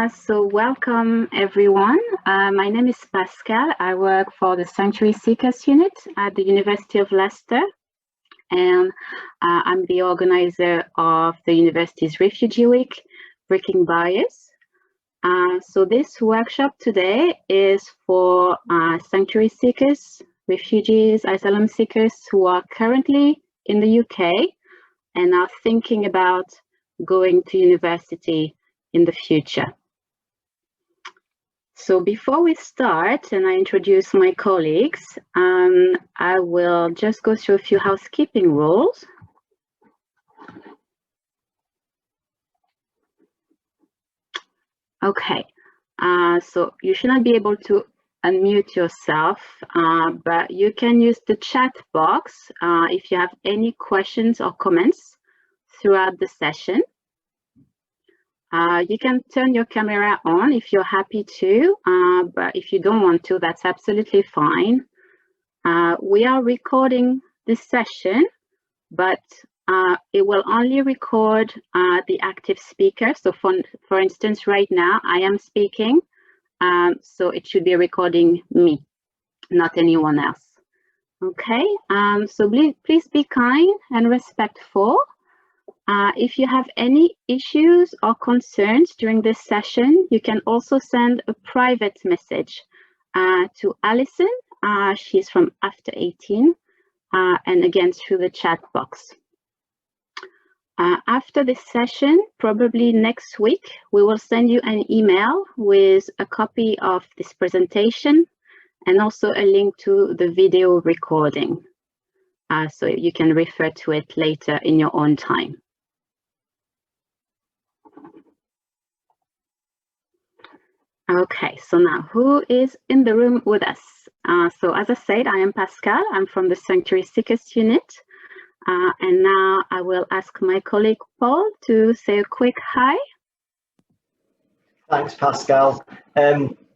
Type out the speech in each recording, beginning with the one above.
So welcome everyone. My name is Pascale. I work for the Sanctuary Seekers Unit at the University of Leicester, and I'm the organizer of the university's Refugee Week, Breaking Barriers. So this workshop today is for sanctuary seekers, refugees, asylum seekers who are currently in the UK and are thinking about going to university in the future. So before we start and I introduce my colleagues, I will just go through a few housekeeping rules. Okay, so you should not be able to unmute yourself, but you can use the chat box if you have any questions or comments throughout the session. You can turn your camera on if you're happy to, but if you don't want to, that's absolutely fine. We are recording this session, but it will only record the active speaker. So for instance, right now I am speaking, so it should be recording me, not anyone else. Okay, so please be kind and respectful. If you have any issues or concerns during this session, you can also send a private message to Alison. She's from After 18, and again through the chat box. After this session, probably next week, we will send you an email with a copy of this presentation and also a link to the video recording, so you can refer to it later in your own time. Okay, so now who is in the room with us? So as I said, I am Pascale. I'm from the Sanctuary Seekers Unit. And now I will ask my colleague Paul to say a quick hi. Thanks, Pascale.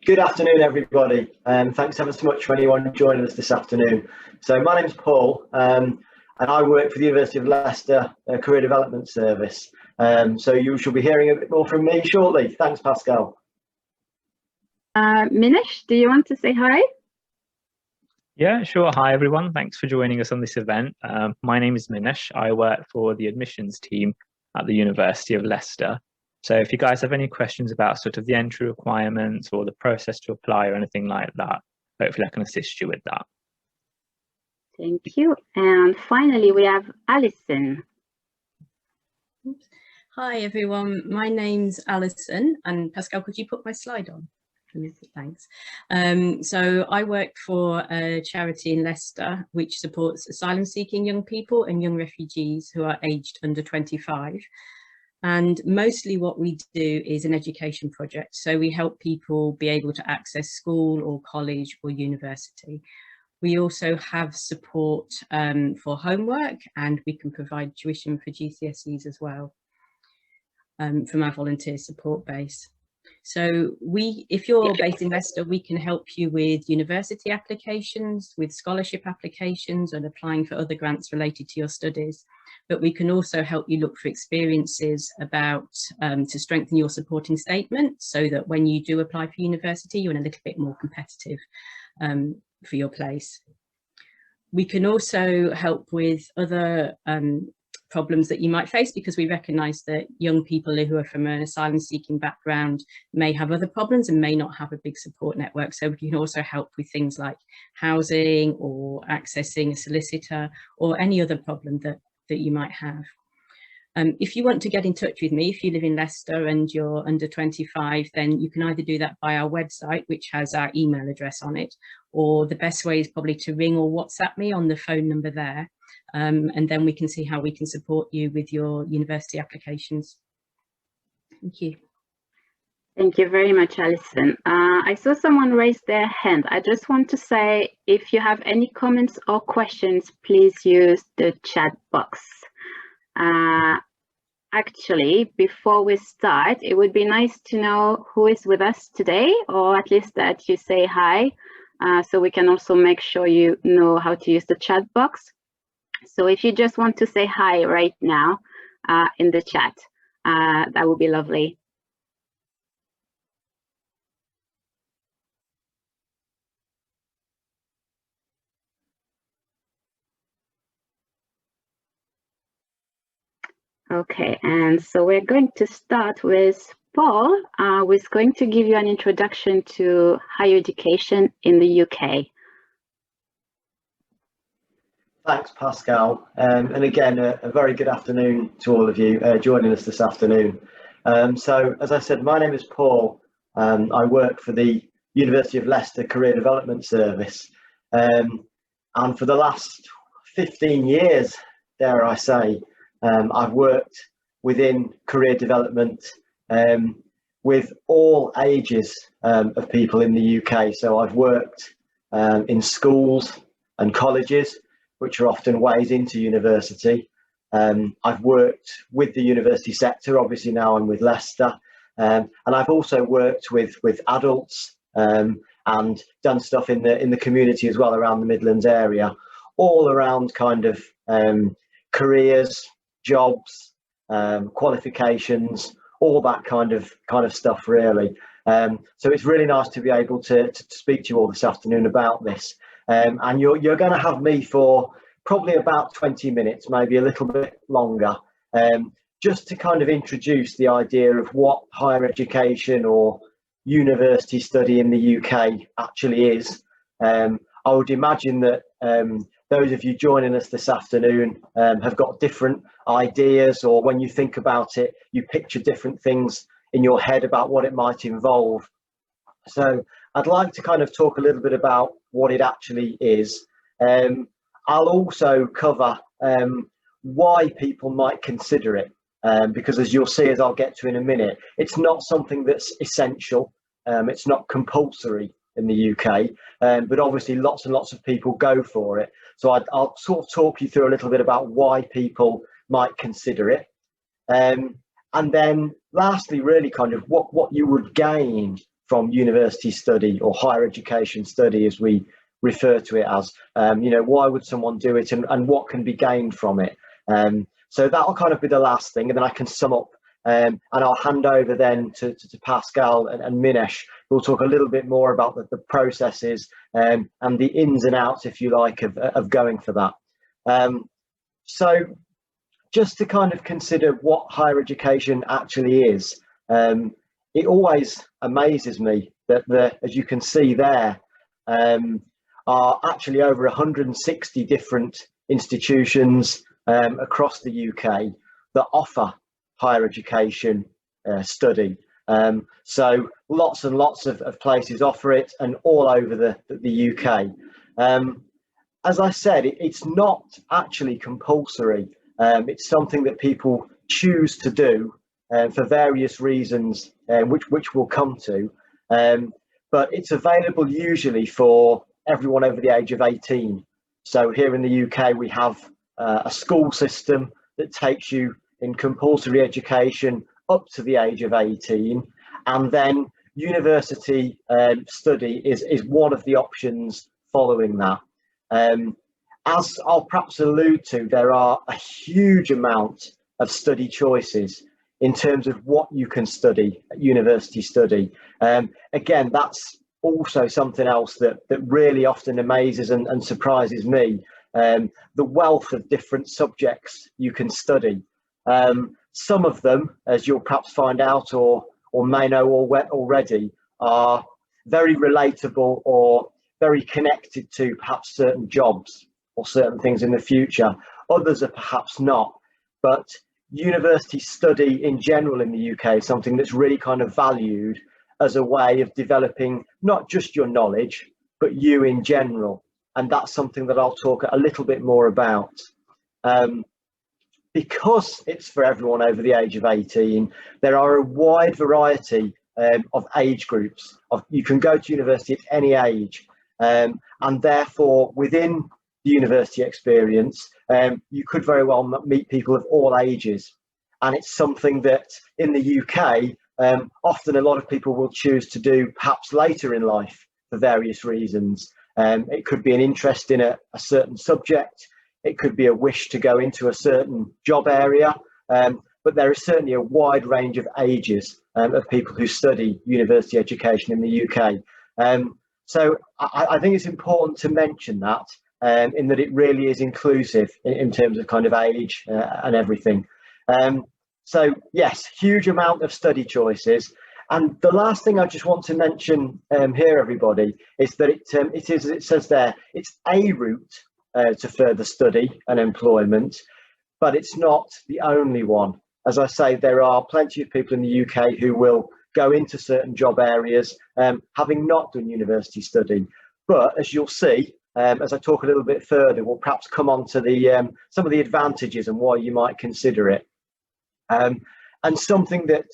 Good afternoon, everybody. Thanks ever so much for anyone joining us this afternoon. So my name's Paul, and I work for the University of Leicester Career Development Service. So you shall be hearing a bit more from me shortly. Thanks, Pascale. Minesh, do you want to say hi? Yeah, sure. Hi, everyone. Thanks for joining us on this event. My name is Minesh. I work for the admissions team at the University of Leicester. So if you guys have any questions about sort of the entry requirements or the process to apply or anything like that, hopefully I can assist you with that. Thank you. And finally, we have Alison. Hi, everyone. My name's Alison. And Pascale, could you put my slide on? Thanks. So I work for a charity in Leicester which supports asylum seeking young people and young refugees who are aged under 25. And mostly what we do is an education project. So we help people be able to access school or college or university. We also have support for homework, and we can provide tuition for GCSEs as well from our volunteer support base. So if you're based in Leicester, we can help you with university applications, with scholarship applications and applying for other grants related to your studies. But we can also help you look for experiences about to strengthen your supporting statement so that when you do apply for university, you're in a little bit more competitive for your place. We can also help with other problems that you might face, because we recognise that young people who are from an asylum seeking background may have other problems and may not have a big support network. So we can also help with things like housing or accessing a solicitor or any other problem that you might have. If you want to get in touch with me, if you live in Leicester and you're under 25, then you can either do that by our website, which has our email address on it, or the best way is probably to ring or WhatsApp me on the phone number there. And then we can see how we can support you with your university applications. Thank you. Thank you very much, Alison. I saw someone raise their hand. I just want to say, if you have any comments or questions, please use the chat box. Actually, before we start, it would be nice to know who is with us today, or at least that you say hi, so we can also make sure you know how to use the chat box. So if you just want to say hi right now in the chat, that would be lovely. Okay, and so we're going to start with Paul, who is going to give you an introduction to higher education in the UK. Thanks, Pascal. And again, a very good afternoon to all of you joining us this afternoon. So, as I said, my name is Paul. I work for the University of Leicester Career Development Service. And for the last 15 years, dare I say, I've worked within career development with all ages of people in the UK. So I've worked in schools and colleges, which are often ways into university. I've worked with the university sector, obviously now I'm with Leicester, and I've also worked with adults and done stuff in the community as well around the Midlands area, all around kind of careers, jobs, qualifications, all that kind of stuff really. So it's really nice to be able to speak to you all this afternoon about this. And you're going to have me for probably about 20 minutes, maybe a little bit longer, just to kind of introduce the idea of what higher education or university study in the UK actually is. I would imagine that those of you joining us this afternoon have got different ideas, or when you think about it, you picture different things in your head about what it might involve. So I'd like to kind of talk a little bit about what it actually is. I'll also cover why people might consider it, because as you'll see, as I'll get to in a minute, it's not something that's essential. It's not compulsory in the UK, but obviously lots and lots of people go for it. So I'll sort of talk you through a little bit about why people might consider it. And then lastly, really kind of what you would gain from university study or higher education study, as we refer to it as. You know, why would someone do it, and what can be gained from it? So that'll kind of be the last thing, and then I can sum up, and I'll hand over then to Pascale and Minesh, who will talk a little bit more about the processes and the ins and outs, if you like, of going for that. So just to kind of consider what higher education actually is, it always amazes me that as you can see there, are actually over 160 different institutions across the UK that offer higher education study. So lots and lots of places offer it, and all over the UK. As I said, it's not actually compulsory. It's something that people choose to do for various reasons, which we'll come to. But it's available usually for everyone over the age of 18. So here in the UK, we have a school system that takes you in compulsory education up to the age of 18, and then university study is one of the options following that. As I'll perhaps allude to, there are a huge amount of study choices in terms of what you can study at university study. Again, that's also something else that really often amazes and surprises me, the wealth of different subjects you can study. Some of them, as you'll perhaps find out or may know already, are very relatable or very connected to perhaps certain jobs or certain things in the future. Others are perhaps not, but university study in general in the UK is something that's really kind of valued as a way of developing not just your knowledge, but you in general. And that's something that I'll talk a little bit more about. Because it's for everyone over the age of 18, there are a wide variety of age groups. You can go to university at any age, and therefore within the university experience, you could very well meet people of all ages. And it's something that in the UK, often a lot of people will choose to do perhaps later in life for various reasons. It could be an interest in a certain subject. It could be a wish to go into a certain job area, but there is certainly a wide range of ages of people who study university education in the UK. So I think it's important to mention that, in that it really is inclusive in terms of kind of age and everything. So yes, huge amount of study choices. And the last thing I just want to mention here, everybody, is that it is, as it says there, it's a route to further study and employment, but it's not the only one. As I say, there are plenty of people in the UK who will go into certain job areas having not done university study. But as you'll see, as I talk a little bit further, we'll perhaps come on to the some of the advantages and why you might consider it. And something that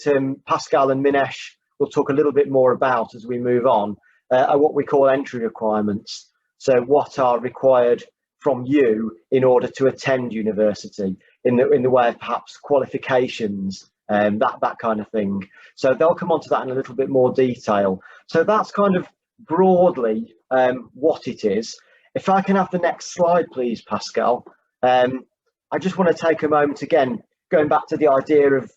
Pascale and Minesh will talk a little bit more about as we move on are what we call entry requirements. So what are required from you in order to attend university in the way of perhaps qualifications, that kind of thing. So they'll come on to that in a little bit more detail. So that's kind of broadly what it is. If I can have the next slide, please, Pascale. I just want to take a moment again, going back to the idea of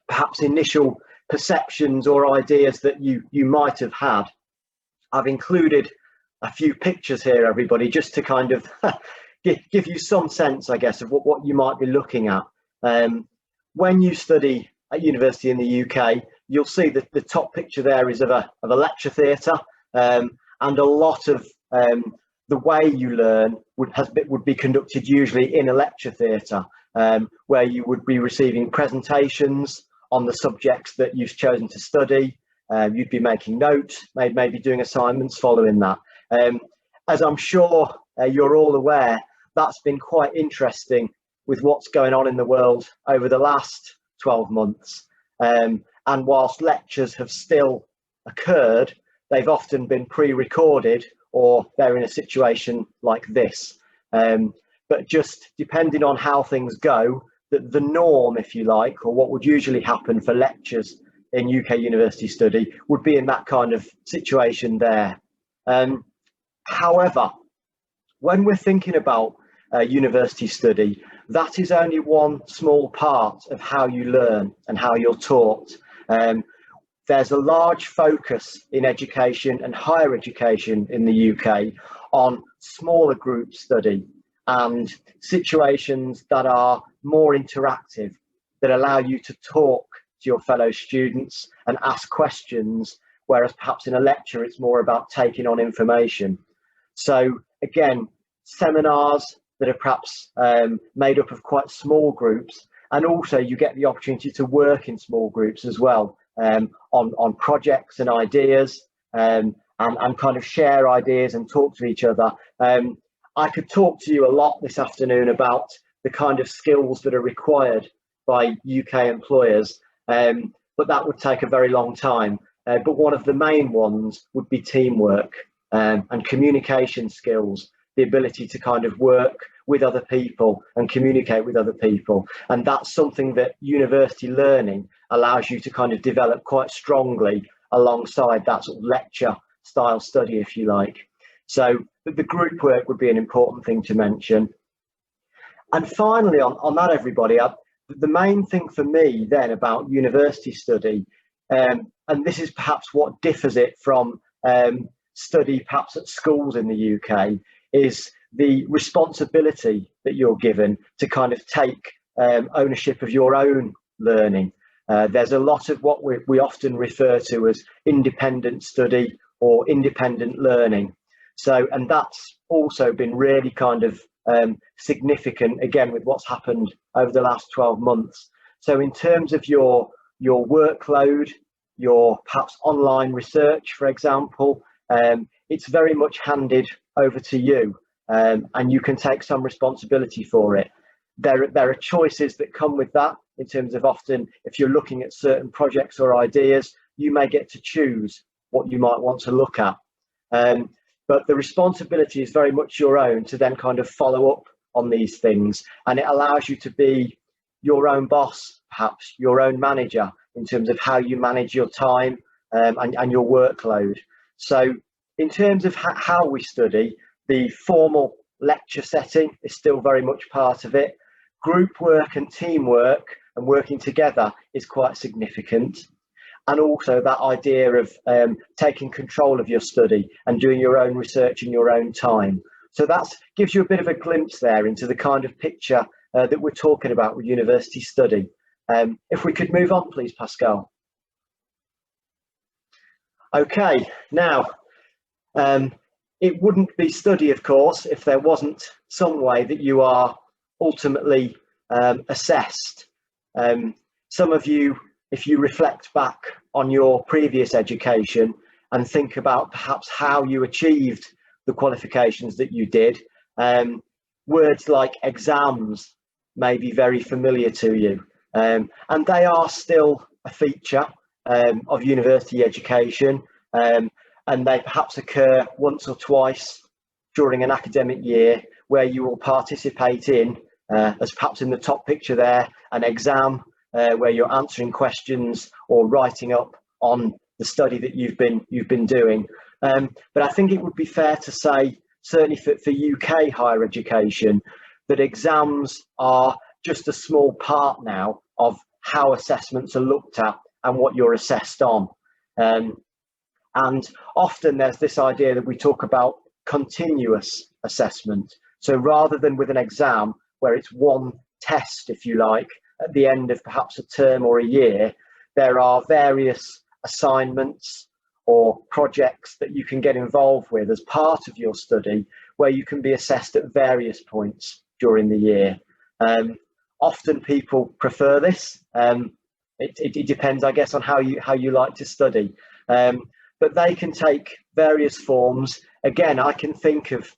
perhaps initial perceptions or ideas that you might have had. I've included a few pictures here, everybody, just to kind of give you some sense, I guess, of what you might be looking at. When you study at university in the UK, you'll see that the top picture there is of a lecture theatre, and a lot of the way you learn would be conducted usually in a lecture theatre, where you would be receiving presentations on the subjects that you've chosen to study. You'd be making notes, maybe doing assignments following that. As I'm sure you're all aware, that's been quite interesting with what's going on in the world over the last 12 months. And whilst lectures have still occurred, they've often been pre-recorded, or they're in a situation like this. But just depending on how things go, the norm, if you like, or what would usually happen for lectures in UK university study would be in that kind of situation there. However, when we're thinking about university study, that is only one small part of how you learn and how you're taught. There's a large focus in education and higher education in the UK on smaller group study and situations that are more interactive, that allow you to talk to your fellow students and ask questions, whereas perhaps in a lecture it's more about taking on information. So again, seminars that are perhaps made up of quite small groups, and also you get the opportunity to work in small groups as well, on projects and ideas, and kind of share ideas and talk to each other. I could talk to you a lot this afternoon about the kind of skills that are required by UK employers, but that would take a very long time. But one of the main ones would be teamwork and communication skills, the ability to kind of work with other people and communicate with other people. And that's something that university learning allows you to kind of develop quite strongly alongside that sort of lecture style study, if you like. So the group work would be an important thing to mention. And finally, on that, everybody, the main thing for me then about university study, and this is perhaps what differs it from study perhaps at schools in the UK, is the responsibility that you're given to kind of take ownership of your own learning. There's a lot of what we often refer to as independent study or independent learning. So, and that's also been really kind of significant, again, with what's happened over the last 12 months. So in terms of your workload, your perhaps online research, for example, it's very much handed over to you, and you can take some responsibility for it. There are choices that come with that in terms of often, if you're looking at certain projects or ideas, you may get to choose what you might want to look at. But the responsibility is very much your own to then kind of follow up on these things, and it allows you to be your own boss, perhaps your own manager, in terms of how you manage your time and your workload. So in terms of how we study, the formal lecture setting is still very much part of it. Group work and teamwork and working together is quite significant. And also that idea of taking control of your study and doing your own research in your own time. So that gives you a bit of a glimpse there into the kind of picture that we're talking about with university study. If we could move on, please, Pascale. Okay, now, it wouldn't be study, of course, if there wasn't some way that you are ultimately assessed. Some of you, if you reflect back on your previous education and think about perhaps how you achieved the qualifications that you did, words like exams may be very familiar to you, and they are still a feature of university education, and they perhaps occur once or twice during an academic year, where you will participate in, as perhaps in the top picture there, an exam where you're answering questions or writing up on the study that you've been doing. But I think it would be fair to say, certainly for UK higher education, that exams are just a small part now of how assessments are looked at and what you're assessed on. And often there's this idea that we talk about continuous assessment. So rather than with an exam where it's one test, if you like, at the end of perhaps a term or a year, there are various assignments or projects that you can get involved with as part of your study, where you can be assessed at various points during the year. Often people prefer this. It depends, I guess, on how you like to study. But they can take various forms. Again, I can think of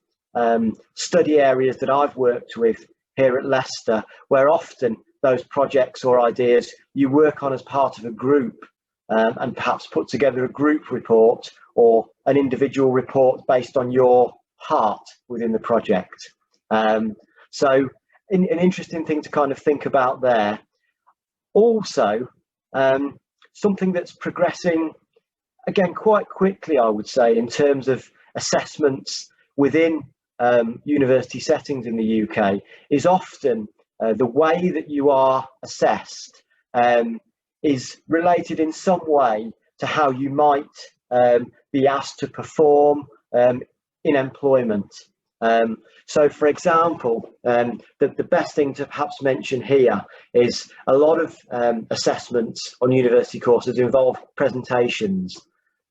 study areas that I've worked with here at Leicester, where often those projects or ideas you work on as part of a group, and perhaps put together a group report or an individual report based on your part within the project. So an interesting thing to kind of think about there. Also, something that's progressing, again, quite quickly, I would say, in terms of assessments within university settings in the UK, is often the way that you are assessed is related in some way to how you might be asked to perform in employment. So, for example, the best thing to perhaps mention here is a lot of assessments on university courses involve presentations,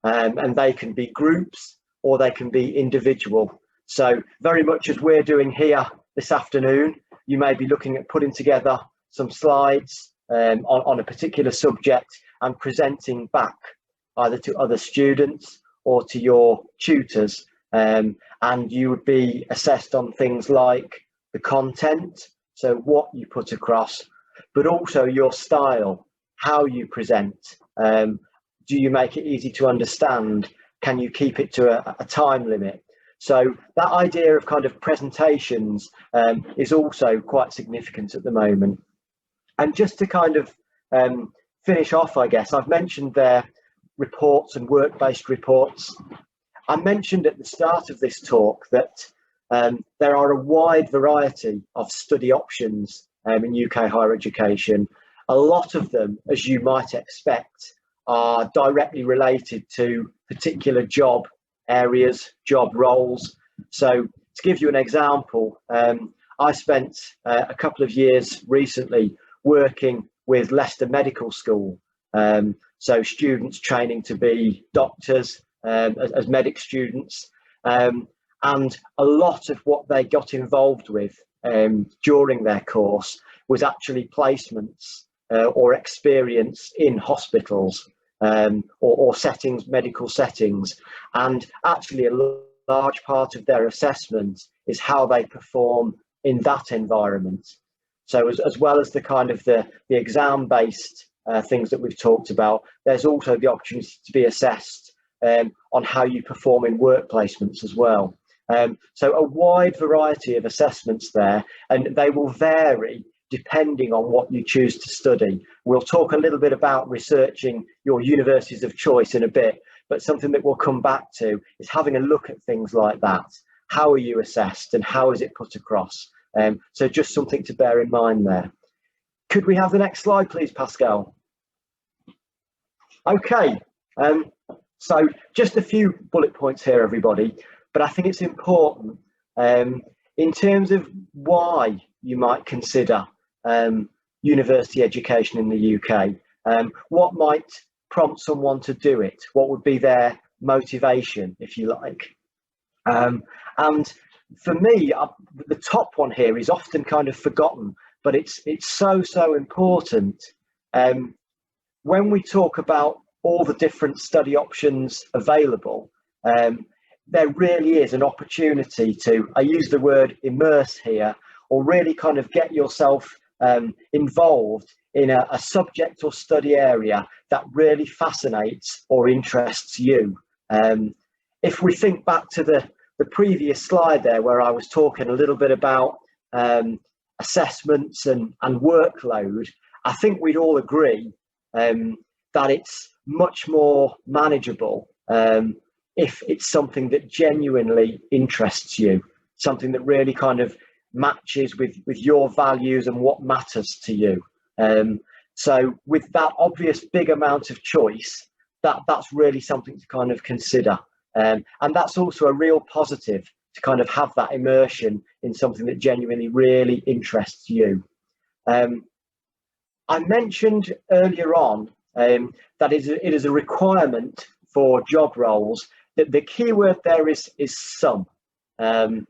and they can be groups or they can be individual. So very much as we're doing here this afternoon, you may be looking at putting together some slides on a particular subject and presenting back either to other students or to your tutors. And you would be assessed on things like the content, so what you put across, but also your style, how you present. Do you make it easy to understand? Can you keep it to a time limit? So that idea of kind of presentations is also quite significant at the moment. And just to kind of finish off, I guess, I've mentioned there reports and work-based reports. I mentioned at the start of this talk that there are a wide variety of study options in UK higher education. A lot of them, as you might expect, are directly related to particular job areas, job roles. So to give you an example, I spent a couple of years recently working with Leicester Medical School. So students training to be doctors, as medic students, and a lot of what they got involved with during their course was actually placements or experience in hospitals or settings, medical settings. And actually a large part of their assessment is how they perform in that environment. So as well as the kind of the exam-based things that we've talked about, there's also the opportunity to be assessed on how you perform in work placements as well. So a wide variety of assessments there, and they will vary depending on what you choose to study. We'll talk a little bit about researching your universities of choice in a bit, but something that we'll come back to is having a look at things like that. How are you assessed and how is it put across? So just something to bear in mind there. Could we have the next slide, please, Pascale? Okay, so just a few bullet points here, everybody, but I think it's important in terms of why you might consider university education in the UK? What might prompt someone to do it? What would be their motivation, if you like? And for me, the top one here is often kind of forgotten, but it's so important. When we talk about all the different study options available, there really is an opportunity to, I use the word immerse here, or really kind of get yourself involved in a subject or study area that really fascinates or interests you. If we think back to the previous slide there, where I was talking a little bit about assessments and workload, I think we'd all agree that it's much more manageable if it's something that genuinely interests you, something that really kind of matches with your values and what matters to you. So with that obvious big amount of choice, that's really something to kind of consider. And that's also a real positive, to kind of have that immersion in something that genuinely really interests you. I mentioned earlier on that it is a requirement for job roles. That the key word there is some. You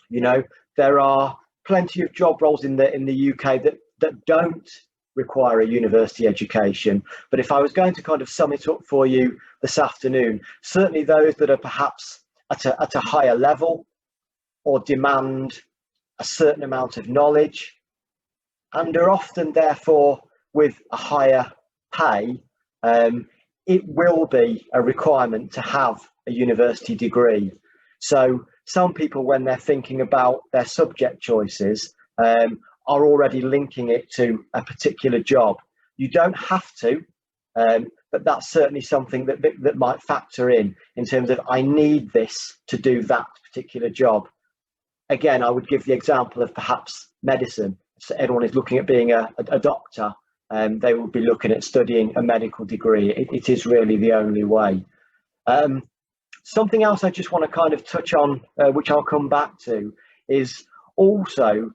know, there are plenty of job roles in the UK that don't require a university education, but if I was going to kind of sum it up for you this afternoon, certainly those that are perhaps at a higher level or demand a certain amount of knowledge and are often therefore with a higher pay, it will be a requirement to have a university degree. So some people, when they're thinking about their subject choices, are already linking it to a particular job. You don't have to, but that's certainly something that might factor in terms of, I need this to do that particular job. Again, I would give the example of perhaps medicine. So everyone is looking at being a doctor, and they will be looking at studying a medical degree. It is really the only way. Something else I just want to kind of touch on, which I'll come back to, is also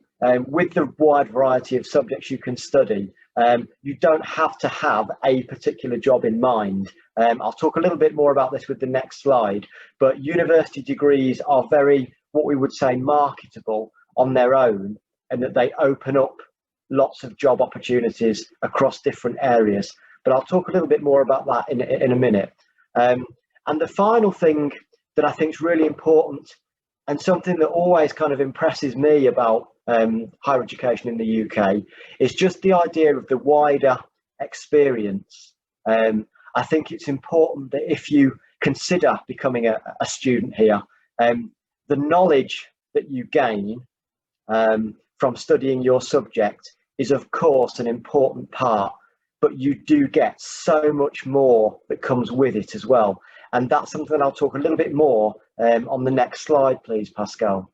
with the wide variety of subjects you can study, you don't have to have a particular job in mind. I'll talk a little bit more about this with the next slide, but university degrees are very, what we would say, marketable on their own, and that they open up lots of job opportunities across different areas. But I'll talk a little bit more about that in a minute. And the final thing that I think is really important, and something that always kind of impresses me about higher education in the UK, is just the idea of the wider experience. I think it's important that if you consider becoming a student here, the knowledge that you gain from studying your subject is of course an important part, but you do get so much more that comes with it as well. And that's something I'll talk a little bit more on the next slide, please, Pascale.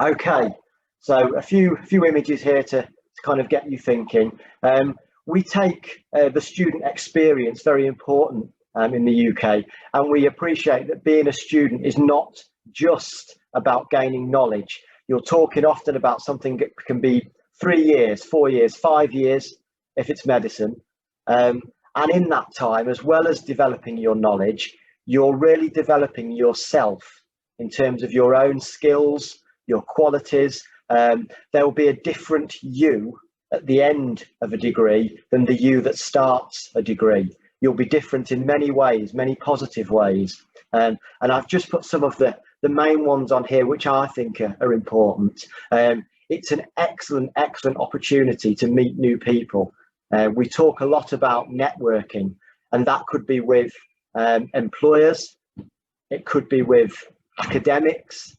Okay, so a few images here to kind of get you thinking. We take the student experience very important in the UK, and we appreciate that being a student is not just about gaining knowledge. You're talking often about something that can be 3 years, 4 years, 5 years, if it's medicine. And in that time, as well as developing your knowledge, you're really developing yourself in terms of your own skills, your qualities. There will be a different you at the end of a degree than the you that starts a degree. You'll be different in many ways, many positive ways. And I've just put some of the main ones on here, which I think are important. It's an excellent opportunity to meet new people. We talk a lot about networking, and that could be with employers, it could be with academics,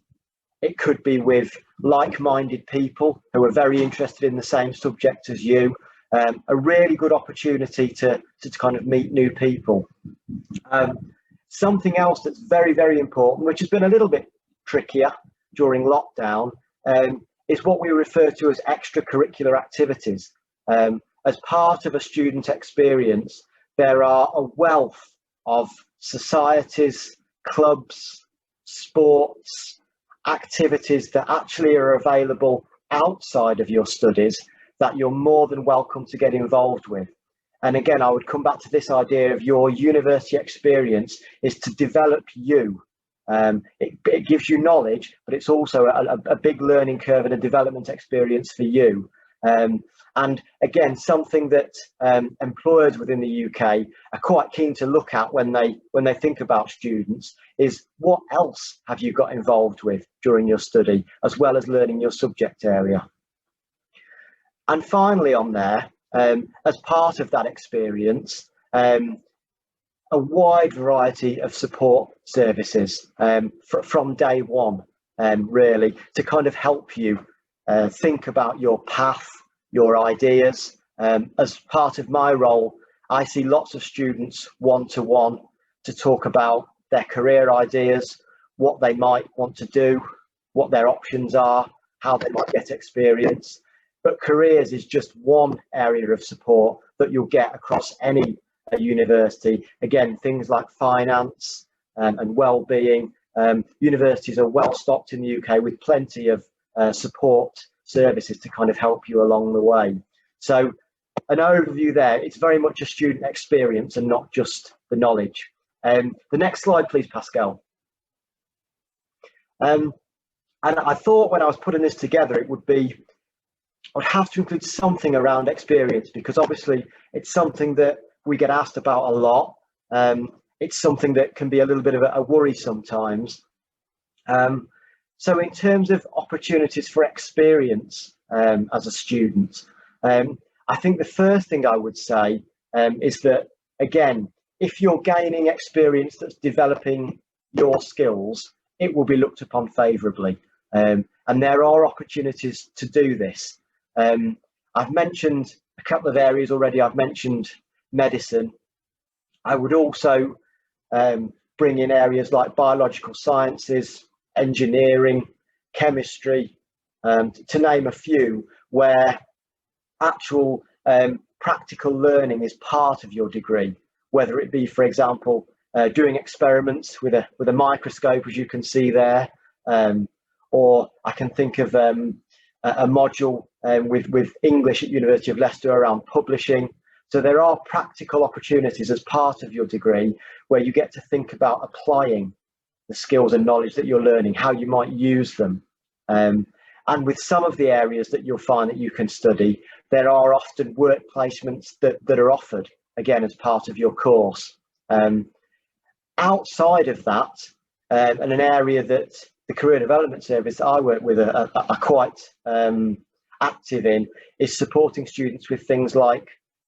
it could be with like-minded people who are very interested in the same subject as you. A really good opportunity to kind of meet new people. Something else that's very important, which has been a little bit trickier during lockdown, is what we refer to as extracurricular activities. As part of a student experience, there are a wealth of societies, clubs, sports, activities that actually are available outside of your studies that you're more than welcome to get involved with. And again, I would come back to this idea of your university experience is to develop you. It gives you knowledge, but it's also a big learning curve and a development experience for you. And again, something that employers within the UK are quite keen to look at when they think about students is what else have you got involved with during your study, as well as learning your subject area. And finally on there, as part of that experience, a wide variety of support services from day one, really, to kind of help you think about your path, your ideas. As part of my role, I see lots of students one-to-one to talk about their career ideas, what they might want to do, what their options are, how they might get experience. But careers is just one area of support that you'll get across any university. Again, things like finance and well-being. Universities are well stocked in the UK with plenty of support services to kind of help you along the way. So an overview there, it's very much a student experience and not just the knowledge. The next slide, please, Pascale. And I thought when I was putting this together, it would be, I'd have to include something around experience, because obviously it's something that we get asked about a lot. It's something that can be a little bit of a worry sometimes. So in terms of opportunities for experience as a student, I think the first thing I would say is that, again, if you're gaining experience that's developing your skills, it will be looked upon favourably. And there are opportunities to do this. I've mentioned a couple of areas already. I've mentioned medicine. I would also bring in areas like biological sciences, engineering, chemistry, to name a few, where actual practical learning is part of your degree, whether it be, for example, doing experiments with a microscope, as you can see there, or I can think of a module with English at University of Leicester around publishing. So there are practical opportunities as part of your degree where you get to think about applying the skills and knowledge that you're learning, how you might use them. And with some of the areas that you'll find that you can study, there are often work placements that are offered, again, as part of your course. Outside of that, and an area that the Career Development Service I work with are quite active in, is supporting students with things like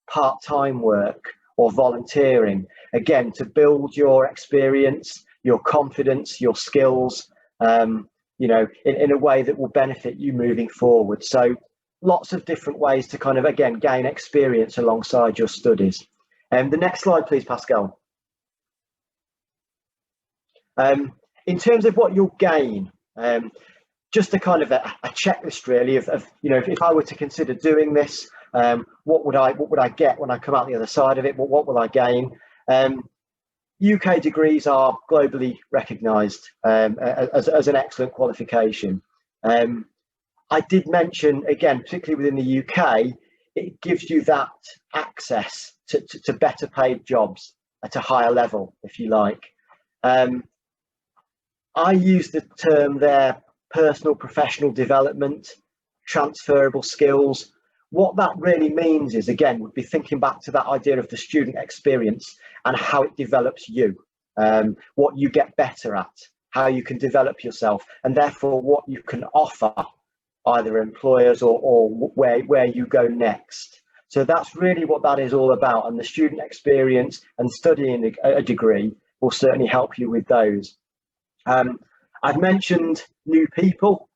part-time work or volunteering, again, to build your experience, your confidence, your skills, you know, in a way that will benefit you moving forward. So lots of different ways to kind of, again, gain experience alongside your studies. The next slide, please, Pascale. In terms of what you'll gain, just a kind of a checklist really of, you know, if I were to consider doing this, what would I get when I come out the other side of it? What will I gain? UK degrees are globally recognised as an excellent qualification. I did mention, again, particularly within the UK, it gives you that access to better paid jobs at a higher level, if you like. I use the term there, personal professional development, transferable skills. What that really means is, again, would be thinking back to that idea of the student experience and how it develops you, what you get better at, how you can develop yourself, and therefore what you can offer either employers or where you go next. So that's really what that is all about, and the student experience and studying a degree will certainly help you with those. I've mentioned new people,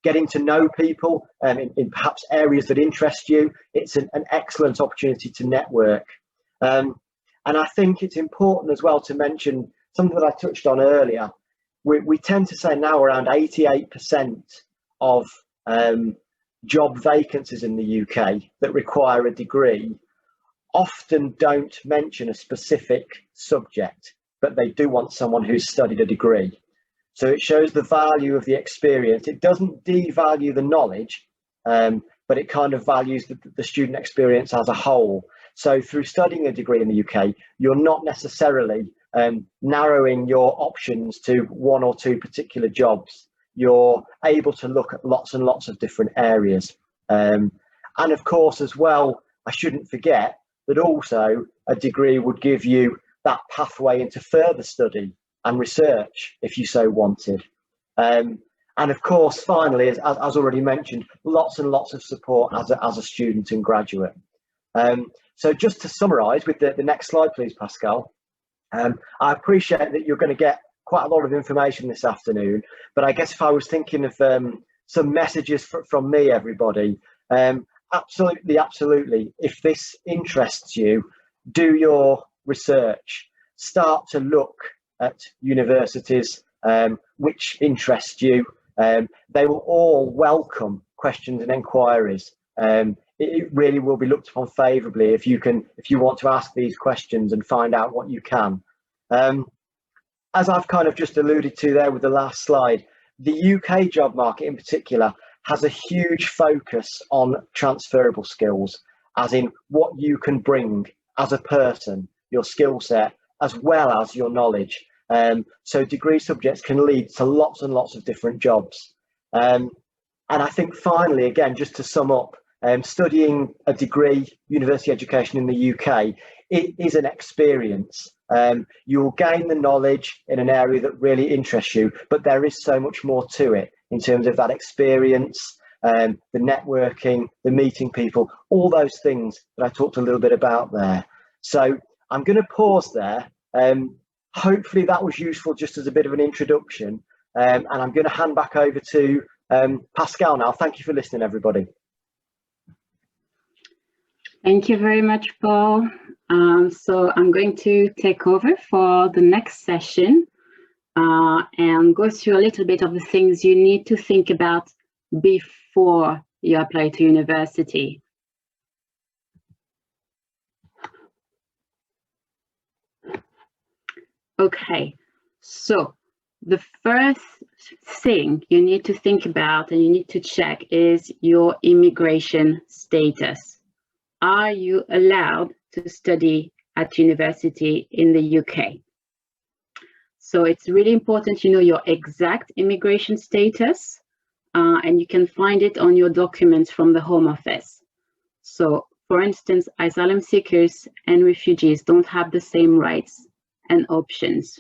getting to know people in perhaps areas that interest you. It's an excellent opportunity to network. And I think it's important as well to mention something that I touched on earlier. We tend to say now around 88% of job vacancies in the UK that require a degree often don't mention a specific subject, but they do want someone who's studied a degree. So it shows the value of the experience. It doesn't devalue the knowledge, but it kind of values the student experience as a whole. So through studying a degree in the UK, you're not necessarily narrowing your options to one or two particular jobs. You're able to look at lots and lots of different areas. And of course, as well, I shouldn't forget that also a degree would give you that pathway into further study and research if you so wanted. And of course, finally, as already mentioned, lots and lots of support as a student and graduate. So just to summarise with the next slide, please, Pascale. I appreciate that you're going to get quite a lot of information this afternoon, but I guess if I was thinking of some messages from me, everybody, absolutely, if this interests you, do your research, start to look at universities which interest you. They will all welcome questions and inquiries. It really will be looked upon favourably if you want to ask these questions and find out what you can. As I've kind of just alluded to there with the last slide, the UK job market in particular has a huge focus on transferable skills, as in what you can bring as a person, your skill set, as well as your knowledge. So degree subjects can lead to lots and lots of different jobs. And I think finally, again, just to sum up, studying a degree, university education in the UK, it is an experience. You'll gain the knowledge in an area that really interests you, but there is so much more to it in terms of that experience, the networking, the meeting people, all those things that I talked a little bit about there. So I'm going to pause there. Hopefully that was useful just as a bit of an introduction. And I'm going to hand back over to Pascale now. Thank you for listening, everybody. Thank you very much, Paul. So I'm going to take over for the next session and go through a little bit of the things you need to think about before you apply to university. Okay, so the first thing you need to think about and you need to check is your immigration status. Are you allowed to study at university in the UK? So it's really important you know your exact immigration status, and you can find it on your documents from the Home Office. So, for instance, asylum seekers and refugees don't have the same rights and options.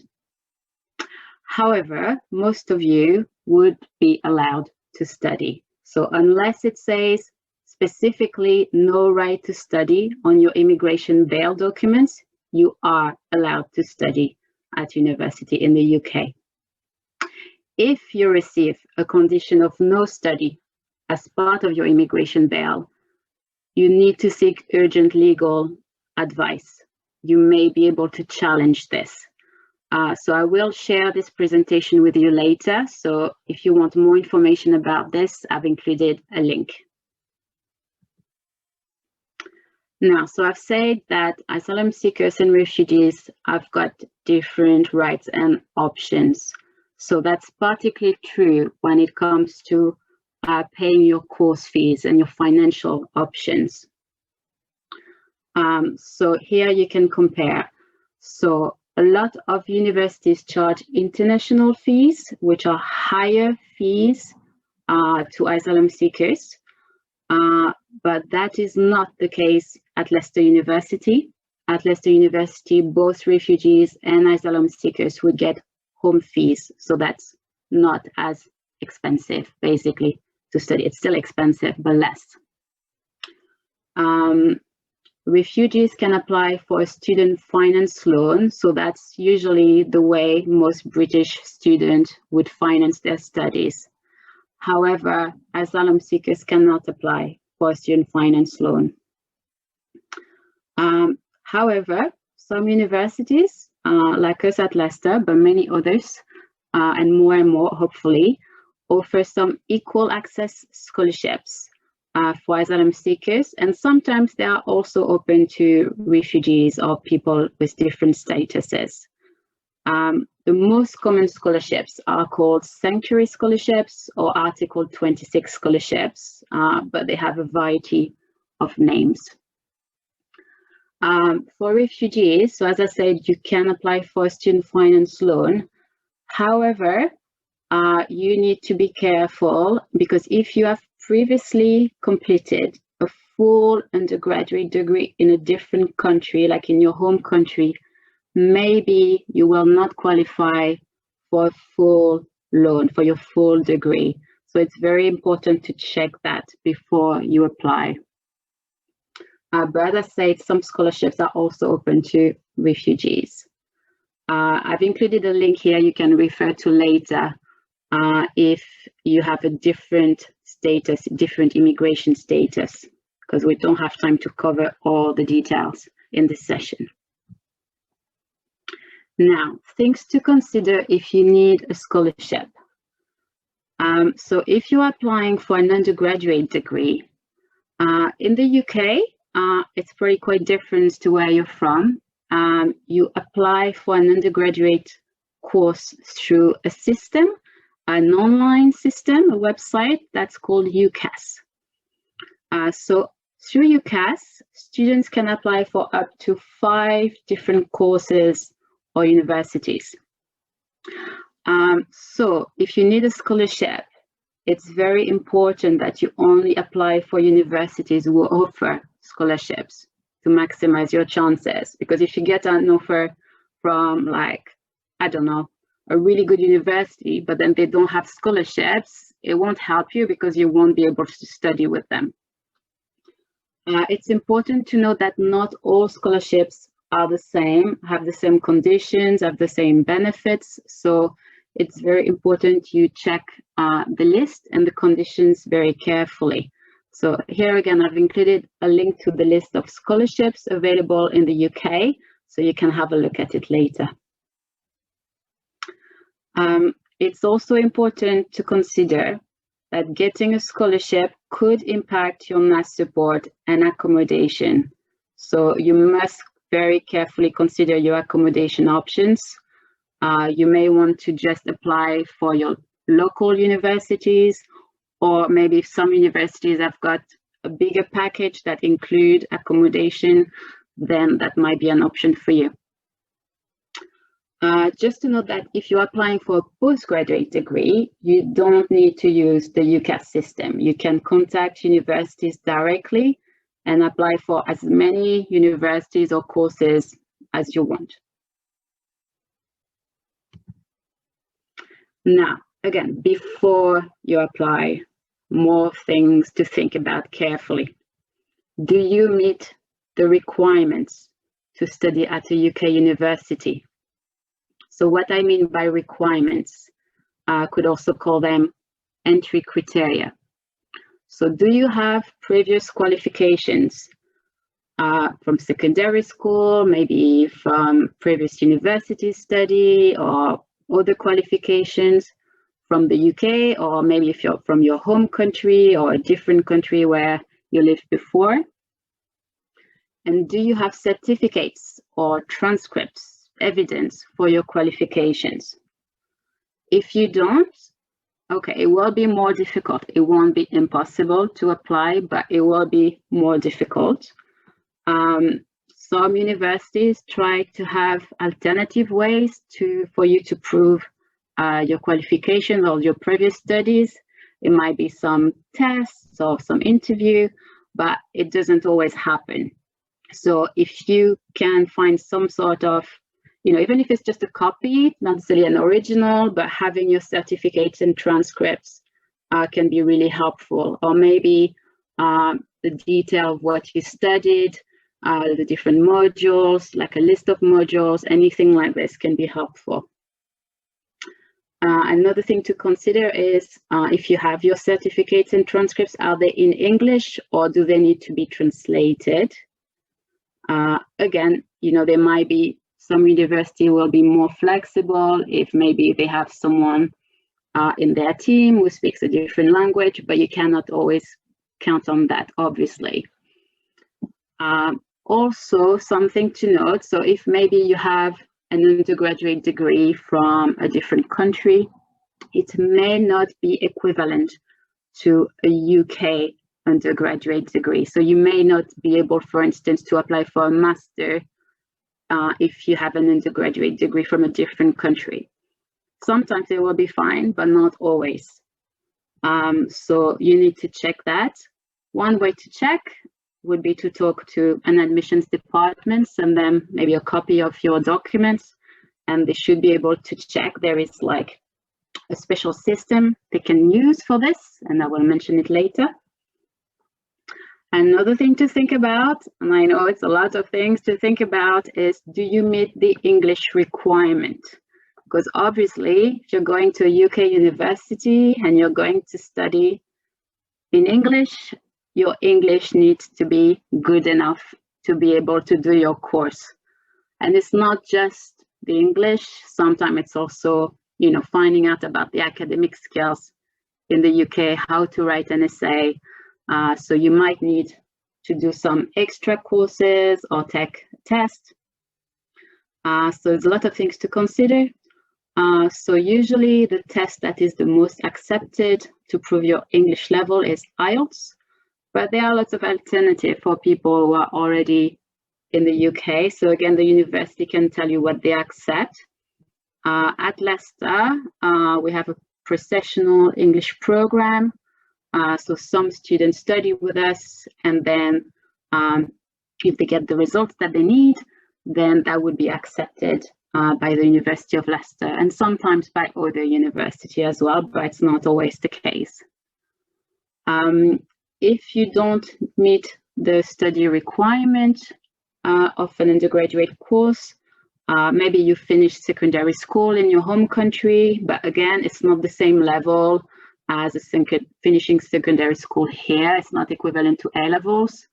However, most of you would be allowed to study. So unless it says specifically no right to study on your immigration bail documents, you are allowed to study at university in the UK. If you receive a condition of no study as part of your immigration bail, you need to seek urgent legal advice. You may be able to challenge this. So I will share this presentation with you later. So if you want more information about this, I've included a link. Now, so I've said that asylum seekers and refugees have got different rights and options. So that's particularly true when it comes to paying your course fees and your financial options. So here you can compare. So a lot of universities charge international fees, which are higher fees to asylum seekers. But that is not the case at Leicester University. At Leicester University, both refugees and asylum seekers would get home fees. So that's not as expensive, basically, to study. It's still expensive, but less. Refugees can apply for a student finance loan. So that's usually the way most British students would finance their studies. However, asylum seekers cannot apply for a student finance loan. However, some universities, like us at Leicester, but many others, and more, hopefully, offer some equal access scholarships for asylum seekers, and sometimes they are also open to refugees or people with different statuses. The most common scholarships are called sanctuary scholarships or Article 26 scholarships, but they have a variety of names. For refugees, so as I said, you can apply for a student finance loan. However, you need to be careful, because if you have previously completed a full undergraduate degree in a different country, like in your home country, maybe you will not qualify for a full loan, for your full degree. So it's very important to check that before you apply. But as I said, some scholarships are also open to refugees. I've included a link here you can refer to later if you have a different status, different immigration status, because we don't have time to cover all the details in this session. Now, things to consider if you need a scholarship. So if you're applying for an undergraduate degree, in the UK, it's pretty quite different to where you're from. You apply for an undergraduate course through a system, an online system, a website that's called Ucas. So through Ucas, students can apply for up to 5 different courses or universities. So if you need a scholarship, it's very important that you only apply for universities who offer scholarships to maximize your chances. Because if you get an offer from, like, I don't know, a really good university, but then they don't have scholarships, it won't help you because you won't be able to study with them. It's important to know that not all scholarships are the same, have the same conditions, have the same benefits. So it's very important you check the list and the conditions very carefully. So here again, I've included a link to the list of scholarships available in the UK, so you can have a look at it later. It's also important to consider that getting a scholarship could impact your mass support and accommodation. So you must very carefully consider your accommodation options. You may want to just apply for your local universities, or maybe if some universities have got a bigger package that include accommodation, then that might be an option for you. Just to note that if you're applying for a postgraduate degree, you don't need to use the Ucas system. You can contact universities directly and apply for as many universities or courses as you want. Now, again, before you apply, more things to think about carefully. Do you meet the requirements to study at a UK university? So what I mean by requirements, could also call them entry criteria. So do you have previous qualifications from secondary school, maybe from previous university study, or other qualifications from the UK, or maybe if you're from your home country or a different country where you lived before? And do you have certificates or transcripts, evidence for your qualifications? If you don't, okay, it will be more difficult. It won't be impossible to apply, but it will be more difficult. Some universities try to have alternative ways for you to prove your qualifications or your previous studies. It might be some tests or some interview, but it doesn't always happen. So if you can find some sort of, even if it's just a copy, not necessarily an original, but having your certificates and transcripts can be really helpful. Or maybe the detail of what you studied, the different modules, like a list of modules, anything like this can be helpful. Another thing to consider is if you have your certificates and transcripts, are they in English or do they need to be translated? Again, there might be some university will be more flexible if maybe they have someone in their team who speaks a different language, but you cannot always count on that, obviously. Also, something to note, so if maybe you have an undergraduate degree from a different country, it may not be equivalent to a UK undergraduate degree. So you may not be able, for instance, to apply for a master if you have an undergraduate degree from a different country. Sometimes it will be fine, but not always. So you need to check that. One way to check would be to talk to an admissions department, send them maybe a copy of your documents, and they should be able to check. There is like a special system they can use for this, and I will mention it later. Another thing to think about, and I know it's a lot of things to think about, is do you meet the English requirement? Because obviously, if you're going to a UK university and you're going to study in English, your English needs to be good enough to be able to do your course. And it's not just the English, sometimes it's also, you know, finding out about the academic skills in the UK, how to write an essay. So you might need to do some extra courses or take a test. So there's a lot of things to consider. So usually the test that is the most accepted to prove your English level is IELTS, but there are lots of alternatives for people who are already in the UK. So again, the university can tell you what they accept. At Leicester, we have a processional English program. So some students study with us, and then if they get the results that they need, then that would be accepted by the University of Leicester, and sometimes by other universities as well, but it's not always the case. If you don't meet the study requirement of an undergraduate course, maybe you finished secondary school in your home country, but again, it's not the same level as finishing secondary school here. It's not equivalent to A-levels.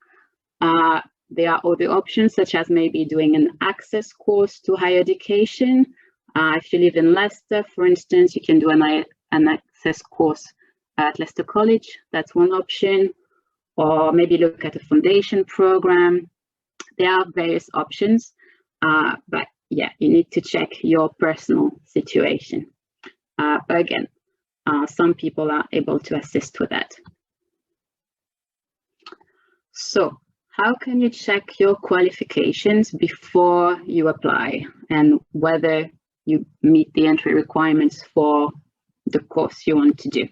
There are other options, such as maybe doing an access course to higher education. If you live in Leicester, for instance, you can do an access course at Leicester College. That's one option. Or maybe look at a foundation program. There are various options, but yeah, you need to check your personal situation. But again, some people are able to assist with that. So, how can you check your qualifications before you apply and whether you meet the entry requirements for the course you want to do?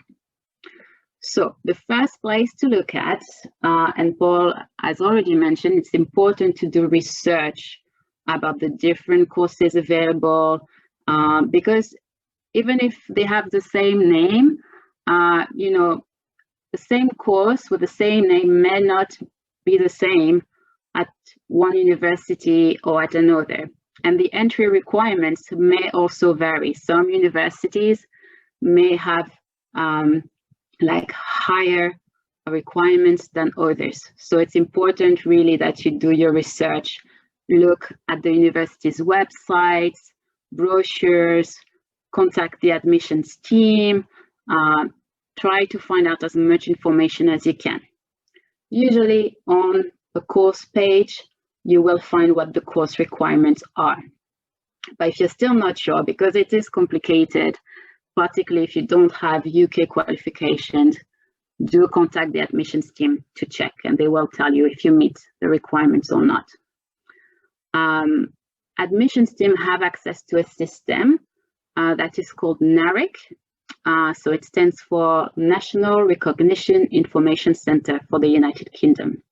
So the first place to look at, and Paul has already mentioned, it's important to do research about the different courses available, because even if they have the same name, you know, the same course with the same name may not be the same at one university or at another. And the entry requirements may also vary. Some universities may have like higher requirements than others. So it's important really that you do your research, look at the university's websites, brochures, contact the admissions team, try to find out as much information as you can. Usually on a course page, you will find what the course requirements are. But if you're still not sure, because it is complicated, particularly if you don't have UK qualifications, do contact the admissions team to check, and they will tell you if you meet the requirements or not. Admissions team have access to a system that is called NARIC. So it stands for National Recognition Information Centre for the United Kingdom.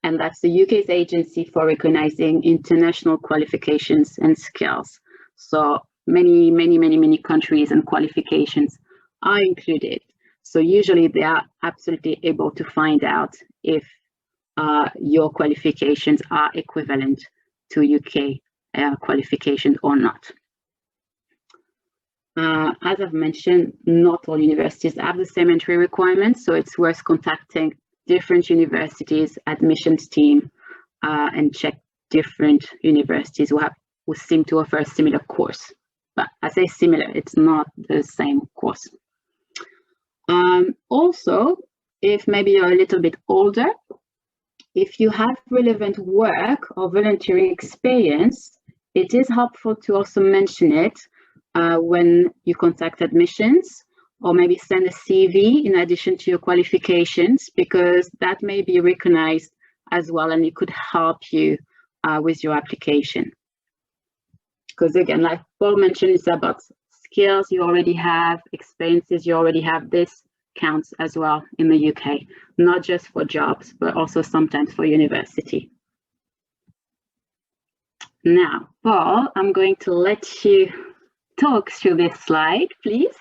And that's the UK's agency for recognizing international qualifications and skills. So many countries and qualifications are included. So usually they are absolutely able to find out if your qualifications are equivalent to UK qualifications or not. As I've mentioned, not all universities have the same entry requirements, so it's worth contacting different universities, admissions team, and check different universities who seem to offer a similar course. But I say similar, it's not the same course. Also, if maybe you're a little bit older, if you have relevant work or volunteering experience it is helpful to also mention it when you contact admissions, or maybe send a CV in addition to your qualifications, because that may be recognized as well, and it could help you with your application. Because again, like Paul mentioned, it's about skills you already have, experiences you already have. This counts as well in the UK, not just for jobs, but also sometimes for university. Now, Paul, I'm going to let you talk through this slide, please.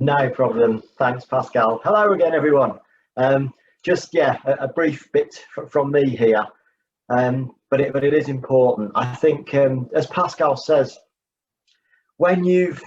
No problem. Thanks, Pascale. Hello again, everyone. Just a brief bit from me here, but it is important. I think, as Pascale says, when you've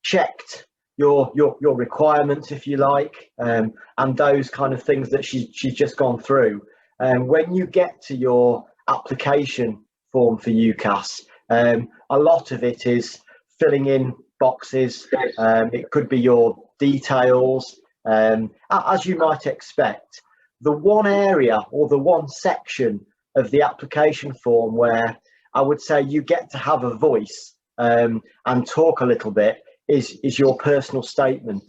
checked your requirements, if you like, and those kind of things that she's just gone through, when you get to your application form for Ucas, a lot of it is filling in boxes. It could be your details, as you might expect. The one area or the one section of the application form where I would say you get to have a voice and talk a little bit is your personal statement.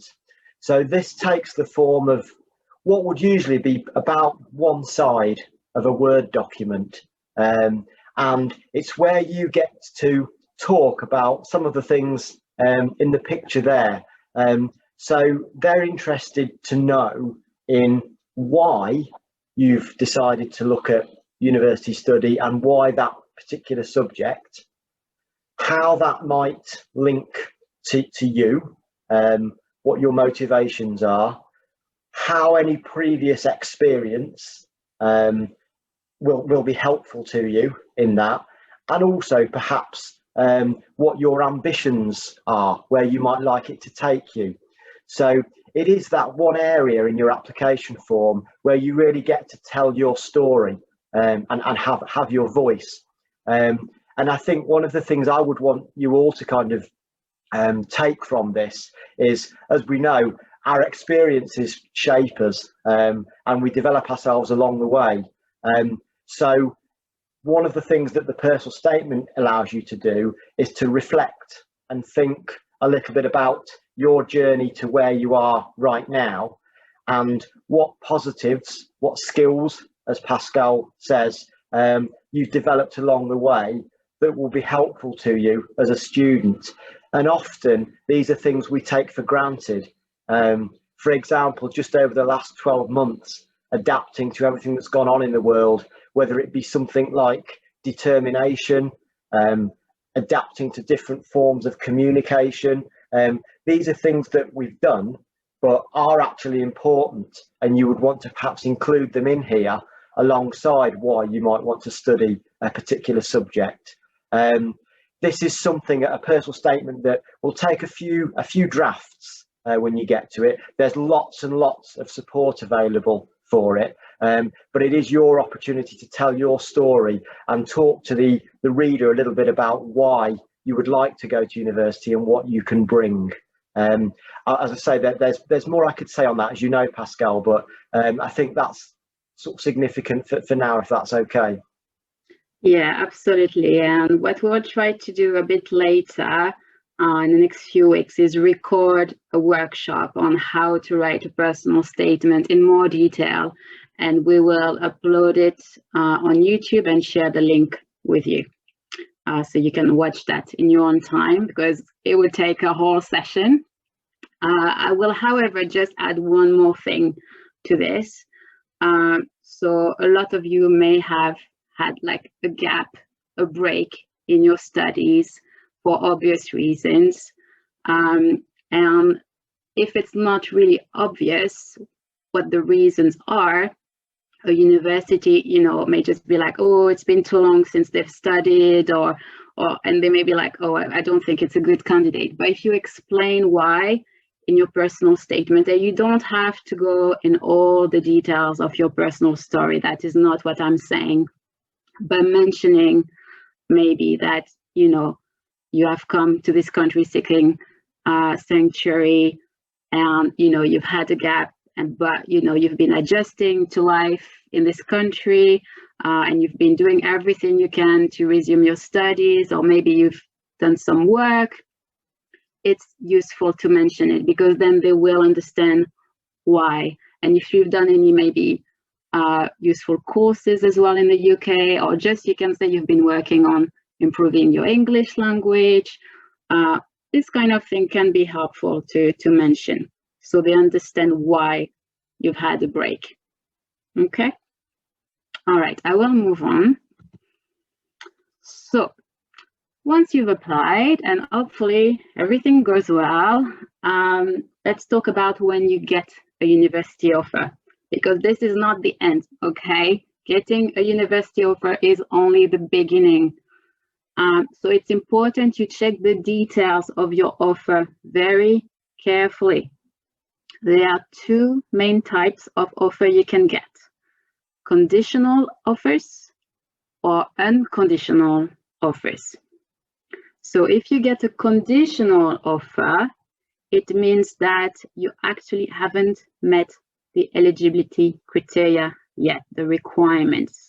So this takes the form of what would usually be about one side of a Word document, and it's where you get to talk about some of the things in the picture there. So they're interested to know in why you've decided to look at university study and why that particular subject, how that might link to you, what your motivations are, how any previous experience will be helpful to you in that, and also perhaps what your ambitions are, where you might like it to take you. So it is that one area in your application form where you really get to tell your story and have your voice. And I think one of the things I would want you all to kind of take from this is, as we know, our experiences shape us, and we develop ourselves along the way. So one of the things that the personal statement allows you to do is to reflect and think a little bit about your journey to where you are right now, and what positives, what skills, as Pascale says, you've developed along the way that will be helpful to you as a student. And often these are things we take for granted. For example, just over the last 12 months, adapting to everything that's gone on in the world, whether it be something like determination, adapting to different forms of communication. These are things that we've done, but are actually important, and you would want to perhaps include them in here alongside why you might want to study a particular subject. This is something, a personal statement, that will take a few drafts when you get to it. There's lots and lots of support available for it, but it is your opportunity to tell your story and talk to the reader a little bit about why you would like to go to university and what you can bring. As I say, there's more I could say on that, as you know, Pascale, but I think that's sort of significant for now, if that's okay. Yeah, absolutely. And what we'll try to do a bit later in the next few weeks is record a workshop on how to write a personal statement in more detail, and we will upload it on YouTube and share the link with you, so you can watch that in your own time, because it would take a whole session. I will, however, just add one more thing to this. So a lot of you may have had like a gap, a break in your studies for obvious reasons. And if it's not really obvious what the reasons are, a university, may just be like, oh, it's been too long since they've studied, and they may be like, oh, I don't think it's a good candidate. But if you explain why in your personal statement, and you don't have to go in all the details of your personal story, that is not what I'm saying, but mentioning maybe that, you have come to this country seeking sanctuary, and, you've had a gap, but you've been adjusting to life in this country, and you've been doing everything you can to resume your studies, or maybe you've done some work, it's useful to mention it, because then they will understand why. And if you've done any maybe useful courses as well in the UK, or just you can say you've been working on improving your English language, this kind of thing can be helpful to mention, so they understand why you've had a break. Okay. All right, I will move on. So once you've applied and hopefully everything goes well, let's talk about when you get a university offer, because this is not the end, okay? Getting a university offer is only the beginning. So it's important you check the details of your offer very carefully. There are two main types of offer you can get: conditional offers or unconditional offers. So if you get a conditional offer, it means that you actually haven't met the eligibility criteria yet, the requirements.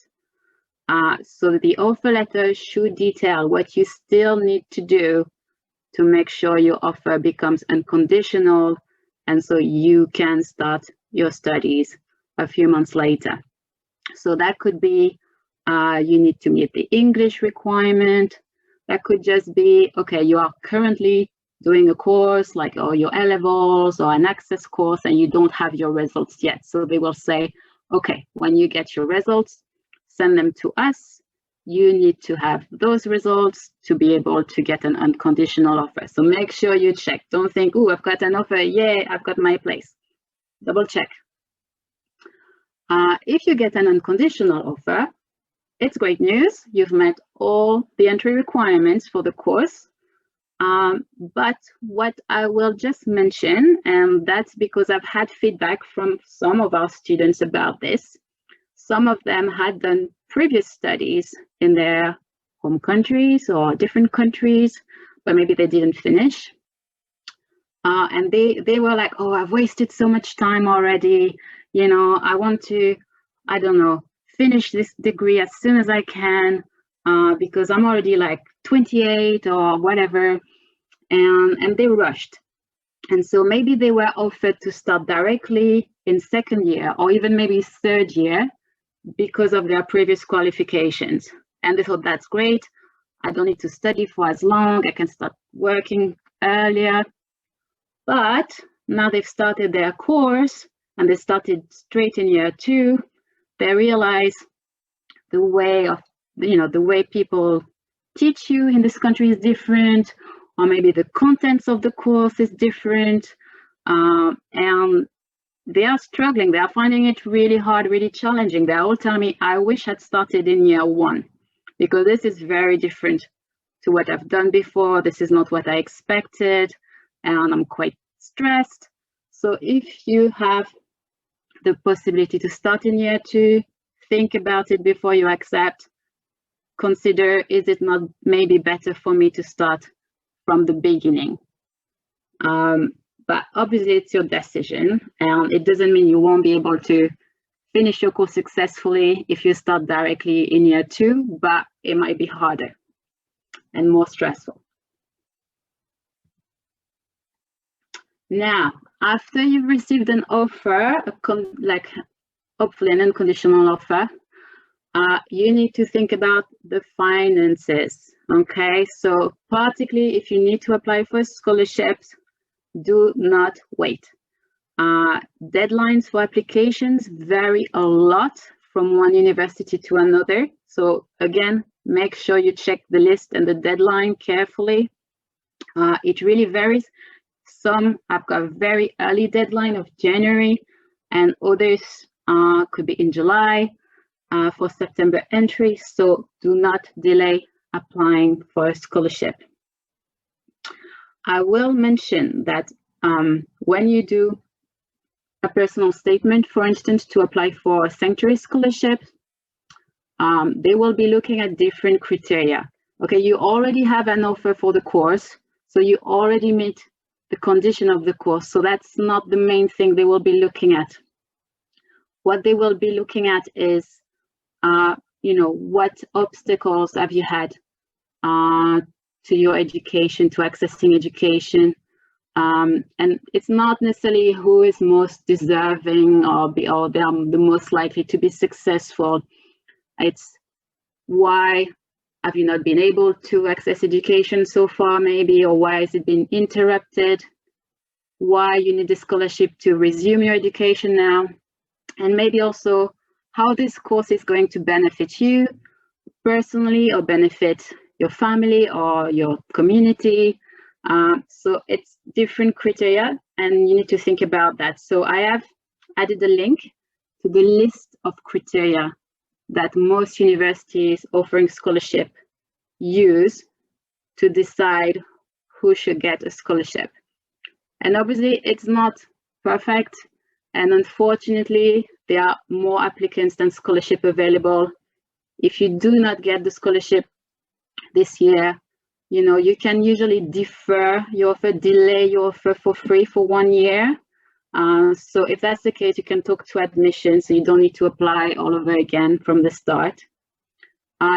So the offer letter should detail what you still need to do to make sure your offer becomes unconditional, and so you can start your studies a few months later. So that could be you need to meet the English requirement. That could just be, okay, you are currently doing a course like your A-levels or an access course, and you don't have your results yet. So they will say, okay, when you get your results, send them to us. You need to have those results to be able to get an unconditional offer. So make sure you check. Don't think, oh, I've got an offer, yay, I've got my place. Double check. If you get an unconditional offer, it's great news. You've met all the entry requirements for the course. But what I will just mention, and that's because I've had feedback from some of our students about this. Some of them had done previous studies in their home countries or different countries, but maybe they didn't finish. And they were like, oh, I've wasted so much time already. You know, I want to, I don't know, finish this degree as soon as I can because I'm already like 28 or whatever. And they rushed. And so maybe they were offered to start directly in second year or even maybe third year because of their previous qualifications. And they thought, that's great. I don't need to study for as long. I can start working earlier. But now they've started their course and they started straight in year 2. They realize the way of, the way people teach you in this country is different, or maybe the contents of the course is different. And they are struggling. They are finding it really hard, really challenging. They're all telling me, I wish I'd started in year 1 because this is very different to what I've done before. This is not what I expected, and I'm quite stressed. So if you have the possibility to start in year 2, think about it before you accept. Consider, is it not maybe better for me to start from the beginning? But obviously it's your decision, and it doesn't mean you won't be able to finish your course successfully if you start directly in year 2, but it might be harder and more stressful. Now, after you've received an offer, hopefully an unconditional offer, you need to think about the finances, okay? So particularly if you need to apply for scholarships, do not wait. Deadlines for applications vary a lot from one university to another. So again, make sure you check the list and the deadline carefully. It really varies. Some have got a very early deadline of January, and others could be in July for September entry. So do not delay applying for a scholarship. I will mention that when you do a personal statement, for instance, to apply for a sanctuary scholarship, they will be looking at different criteria. Okay, you already have an offer for the course, so you already meet the condition of the course. So that's not the main thing they will be looking at. What they will be looking at is what obstacles have you had to your education, to accessing education. And it's not necessarily who is most deserving or they are the most likely to be successful. It's why have you not been able to access education so far, maybe, or why has it been interrupted? Why you need a scholarship to resume your education now, and maybe also how this course is going to benefit you personally or benefit your family or your community. So it's different criteria and you need to think about that. So I have added a link to the list of criteria that most universities offering scholarship use to decide who should get a scholarship. And obviously it's not perfect, and unfortunately there are more applicants than scholarship available. If you do not get the scholarship this year, you can usually defer your offer, delay your offer for free for 1 year. So if that's the case, you can talk to admissions, so you don't need to apply all over again from the start.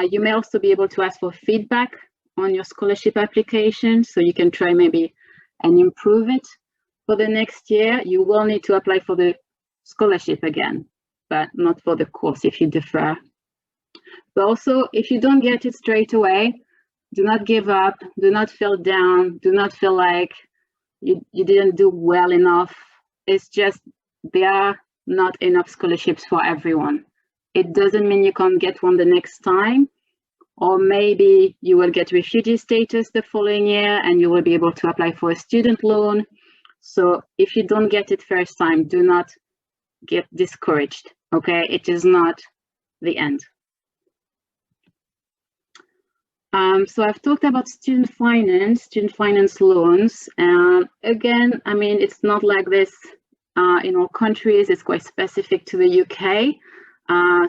You may also be able to ask for feedback on your scholarship application, so you can try maybe and improve it for the next year. You will need to apply for the scholarship again, but not for the course if you defer. But also, if you don't get it straight away, do not give up, do not feel down, do not feel like you didn't do well enough. It's just there are not enough scholarships for everyone. It doesn't mean you can't get one the next time, or maybe you will get refugee status the following year and you will be able to apply for a student loan. So if you don't get it first time, do not get discouraged, okay? It is not the end. So I've talked about student finance loans. Again, I mean, it's not like this in all countries. It's quite specific to the UK.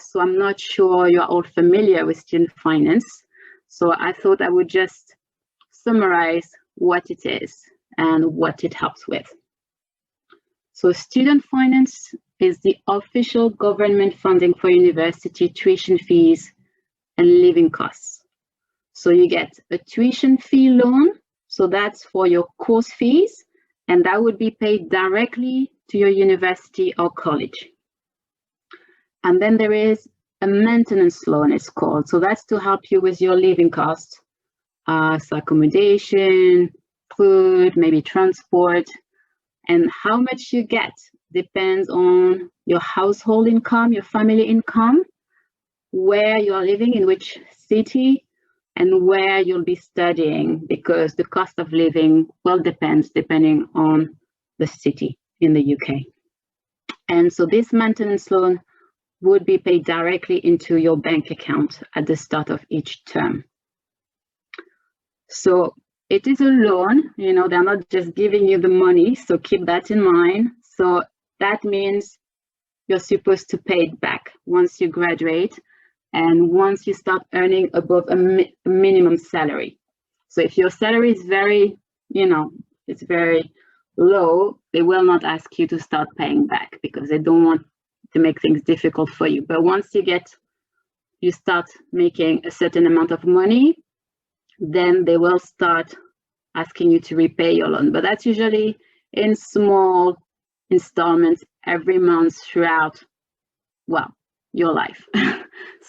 So I'm not sure you're all familiar with student finance. So I thought I would just summarize what it is and what it helps with. So student finance is the official government funding for university tuition fees and living costs. So you get a tuition fee loan, so that's for your course fees, and that would be paid directly to your university or college. And then there is a maintenance loan, it's called. So that's to help you with your living costs, so accommodation, food, maybe transport. And how much you get depends on your household income, your family income, where you are living, in which city, and where you'll be studying, because the cost of living well depends depending on the city in the UK. And so this maintenance loan would be paid directly into your bank account at the start of each term. So it is a loan, they're not just giving you the money, so keep that in mind. So that means you're supposed to pay it back once you graduate and once you start earning above a minimum salary. So if your salary is very, it's very low, they will not ask you to start paying back because they don't want to make things difficult for you. But once you start making a certain amount of money, then they will start asking you to repay your loan. But that's usually in small installments every month throughout, well, your life.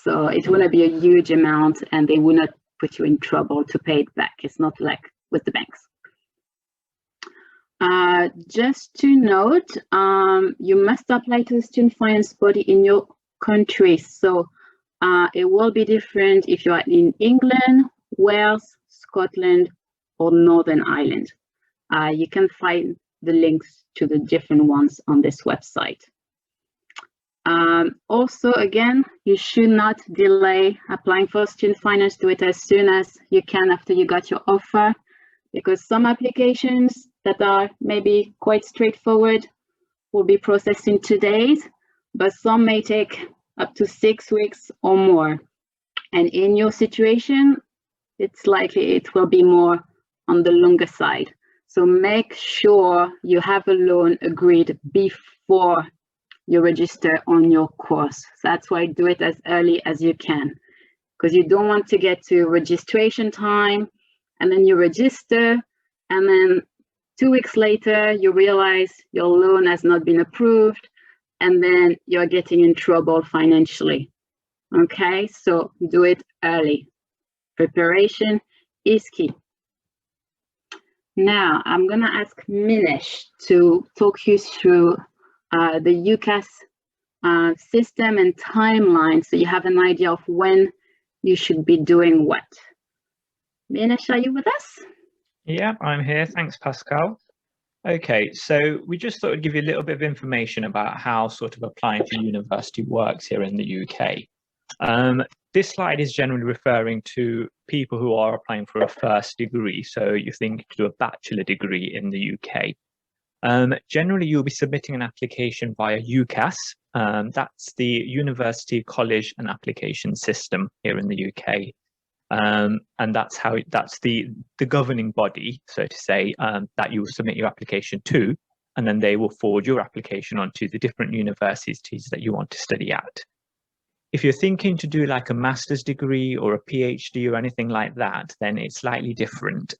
So it will not be a huge amount and they will not put you in trouble to pay it back. It's not like with the banks. Just to note, you must apply to a student finance body in your country. So it will be different if you are in England, Wales, Scotland, or Northern Ireland. You can find the links to the different ones on this website. Also, again, you should not delay applying for student finance. Do it as soon as you can after you got your offer, because some applications that are maybe quite straightforward will be processed in 2 days, but some may take up to 6 weeks or more. And in your situation, it's likely it will be more on the longer side. So make sure you have a loan agreed before you register on your course. So that's why do it as early as you can, because you don't want to get to registration time and then you register and then 2 weeks later you realize your loan has not been approved and then you're getting in trouble financially. Okay, so do it early. Preparation is key. Now I'm gonna ask Minesh to talk you through the Ucas system and timeline, so you have an idea of when you should be doing what. Minesh, are you with us? Yeah, I'm here. Thanks, Pascal. Okay, so we just thought I'd give you a little bit of information about how sort of applying for university works here in the UK. This slide is generally referring to people who are applying for a first degree. So you think to do a bachelor degree in the UK. Generally, you'll be submitting an application via Ucas. That's the University College and Application System here in the UK. And that's the governing body, so to say, that you will submit your application to, and then they will forward your application onto the different universities that you want to study at. If you're thinking to do like a master's degree or a PhD or anything like that, then it's slightly different.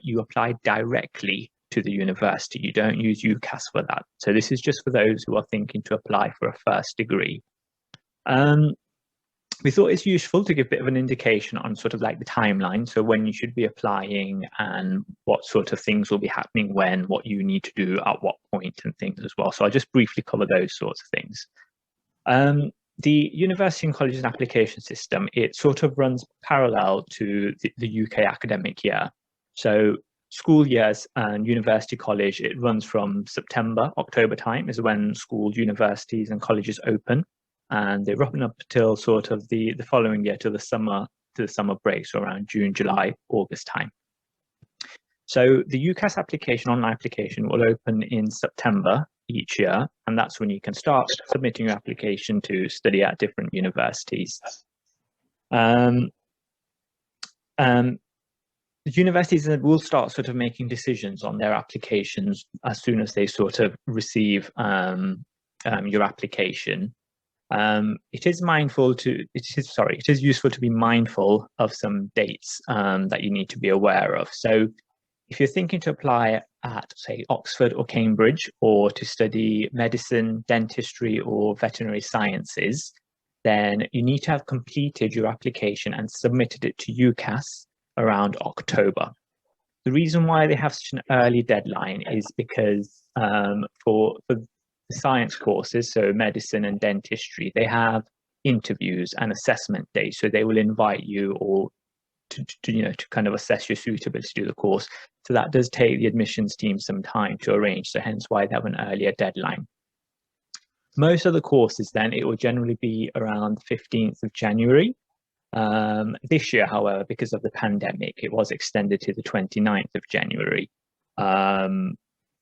You apply directly to the university. You don't use Ucas for that. So this is just for those who are thinking to apply for a first degree. We thought it's useful to give a bit of an indication on sort of like the timeline. So when you should be applying and what sort of things will be happening when, what you need to do at what point and things as well. So I'll just briefly cover those sorts of things. The University and Colleges and Application System, it sort of runs parallel to the UK academic year. So school years and university college, it runs from September, October time is when schools, universities and colleges open. And they run up until sort of the following year to the summer break, so around June, July, August time. So the Ucas application, online application, will open in September each year, and that's when you can start submitting your application to study at different universities. The universities will start sort of making decisions on their applications as soon as they sort of receive your application. It is useful to be mindful of some dates that you need to be aware of. So if you're thinking to apply at, say, Oxford or Cambridge, or to study medicine, dentistry, or veterinary sciences, then you need to have completed your application and submitted it to Ucas around October. The reason why they have such an early deadline is because for the science courses, so medicine and dentistry, they have interviews and assessment days. So they will invite you or to kind of assess your suitability to do the course. So that does take the admissions team some time to arrange. So hence why they have an earlier deadline. Most of the courses then, it will generally be around the 15th of January. This year, however, because of the pandemic, it was extended to the 29th of January.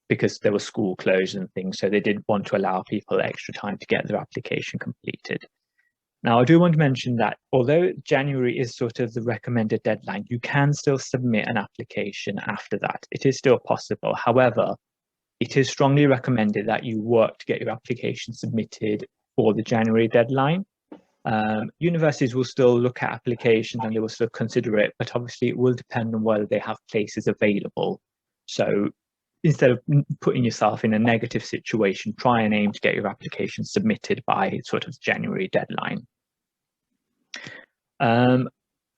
Because there was school closed and things, so they did want to allow people extra time to get their application completed. Now, I do want to mention that although January is sort of the recommended deadline, you can still submit an application after that. It is still possible. However, it is strongly recommended that you work to get your application submitted for the January deadline. Universities will still look at applications and they will still consider it, but obviously it will depend on whether they have places available. So instead of putting yourself in a negative situation, try and aim to get your application submitted by sort of January deadline.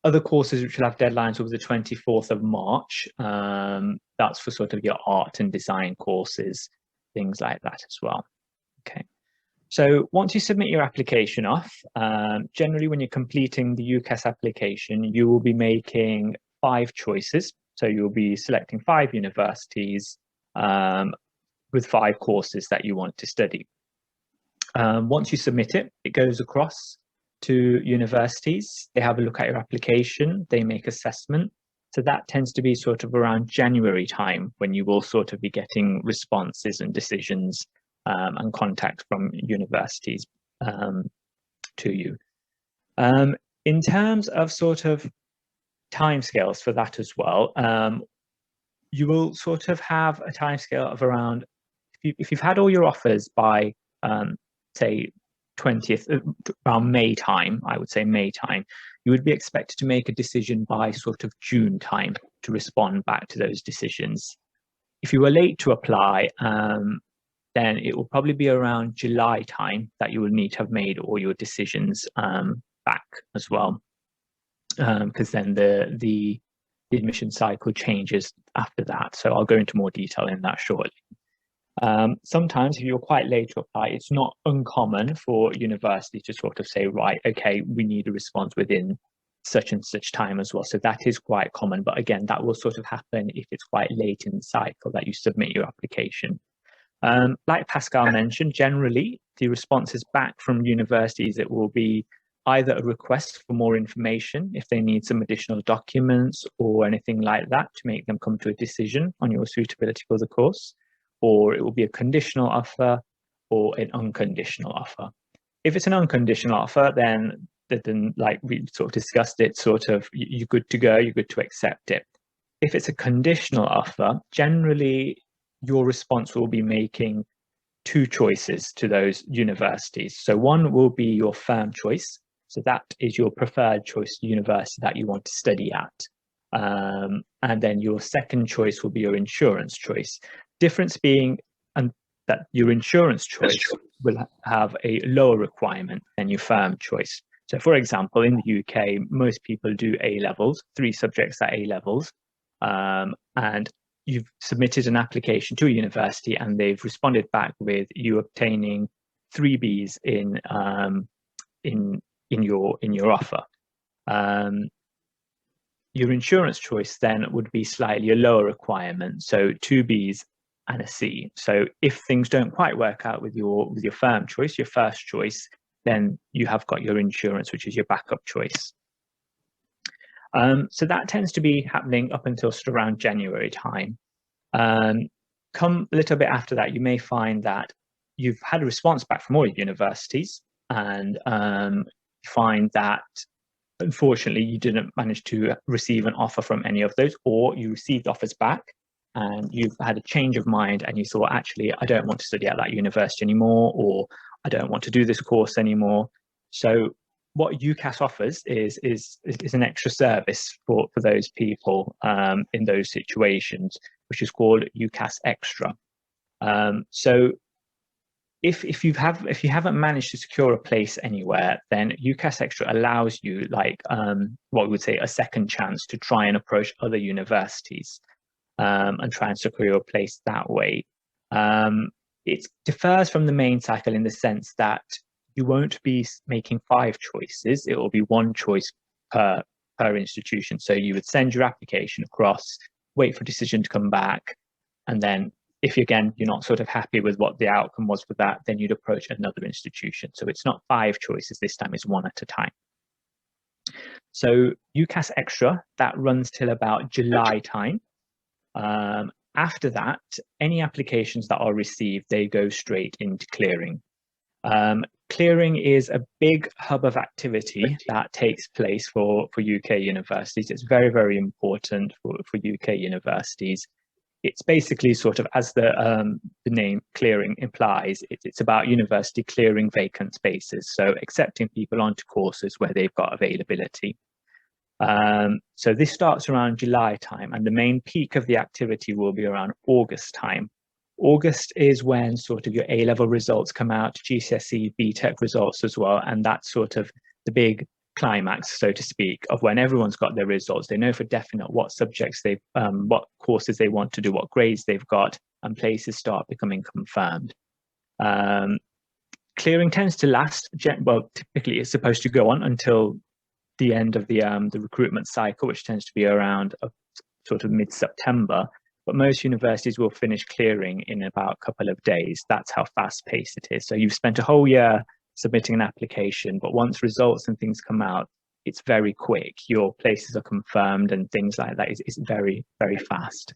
Other courses which will have deadlines will be the 24th of March. That's for sort of your art and design courses, things like that as well. Okay. So once you submit your application off, generally when you're completing the Ucas application, you will be making 5 choices. So you'll be selecting 5 universities with 5 courses that you want to study. Once you submit it, it goes across to universities. They have a look at your application, they make assessment. So that tends to be sort of around January time when you will sort of be getting responses and decisions and contact from universities to you. In terms of sort of timescales for that as well, you will sort of have a timescale of around, if you've had all your offers by say 20th, around May time, I would say May time, you would be expected to make a decision by sort of June time to respond back to those decisions. If you were late to apply, then it will probably be around July time that you will need to have made all your decisions back as well, because then the admission cycle changes after that. So I'll go into more detail in that shortly. Sometimes if you're quite late to apply, it's not uncommon for universities to sort of say, right, okay, we need a response within such and such time as well. So that is quite common. But again, that will sort of happen if it's quite late in the cycle that you submit your application. Like Pascale mentioned, generally the responses back from universities, it will be either a request for more information if they need some additional documents or anything like that to make them come to a decision on your suitability for the course, or it will be a conditional offer or an unconditional offer. If it's an unconditional offer, then like we sort of discussed, it sort of, you're good to go, you're good to accept it. If it's a conditional offer, generally your response will be making two choices to those universities. So one will be your firm choice. So that is your preferred choice university that you want to study at. And then your second choice will be your insurance choice. Difference being that your insurance choice will have a lower requirement than your firm choice. So for example, in the UK, most people do A-levels, 3 subjects at A-levels, and you've submitted an application to a university and they've responded back with you obtaining 3 Bs in your offer. Your insurance choice then would be slightly a lower requirement, so 2 Bs and a C. So if things don't quite work out with your firm choice, your first choice, then you have got your insurance, which is your backup choice. So that tends to be happening up until sort of around January time. Come a little bit after that, you may find that you've had a response back from all your universities, and find that unfortunately you didn't manage to receive an offer from any of those, or you received offers back and you've had a change of mind and you thought, actually, I don't want to study at that university anymore, or I don't want to do this course anymore. So what Ucas offers is an extra service for those people in those situations, which is called Ucas Extra. So if you haven't managed to secure a place anywhere, then Ucas Extra allows you, like what we would say, a second chance to try and approach other universities and try and secure a place that way. It differs from the main cycle in the sense that you won't be making 5 choices. It will be 1 choice per institution. So you would send your application across, wait for a decision to come back, and then if again you're not sort of happy with what the outcome was for that, then you'd approach another institution. So it's not 5 choices this time, it's 1 at a time. So Ucas Extra, that runs till about July time. After that, any applications that are received, they go straight into clearing. Clearing is a big hub of activity that takes place for UK universities. It's very, very important for UK universities. It's basically sort of, as the name clearing implies, it's about university clearing vacant spaces, so accepting people onto courses where they've got availability. So this starts around July time, and the main peak of the activity will be around August time. August is when sort of your A-level results come out, GCSE, BTEC results as well, and that's sort of the big climax, so to speak, of when everyone's got their results. They know for definite what subjects they've, what courses they want to do, what grades they've got, and places start becoming confirmed. Clearing tends to last, well, typically it's supposed to go on until the end of the recruitment cycle, which tends to be around sort of mid-September. But most universities will finish clearing in about a couple of days. That's how fast-paced it is. So you've spent a whole year submitting an application, but once results and things come out, it's very quick. Your places are confirmed and things like that. It's very, very fast.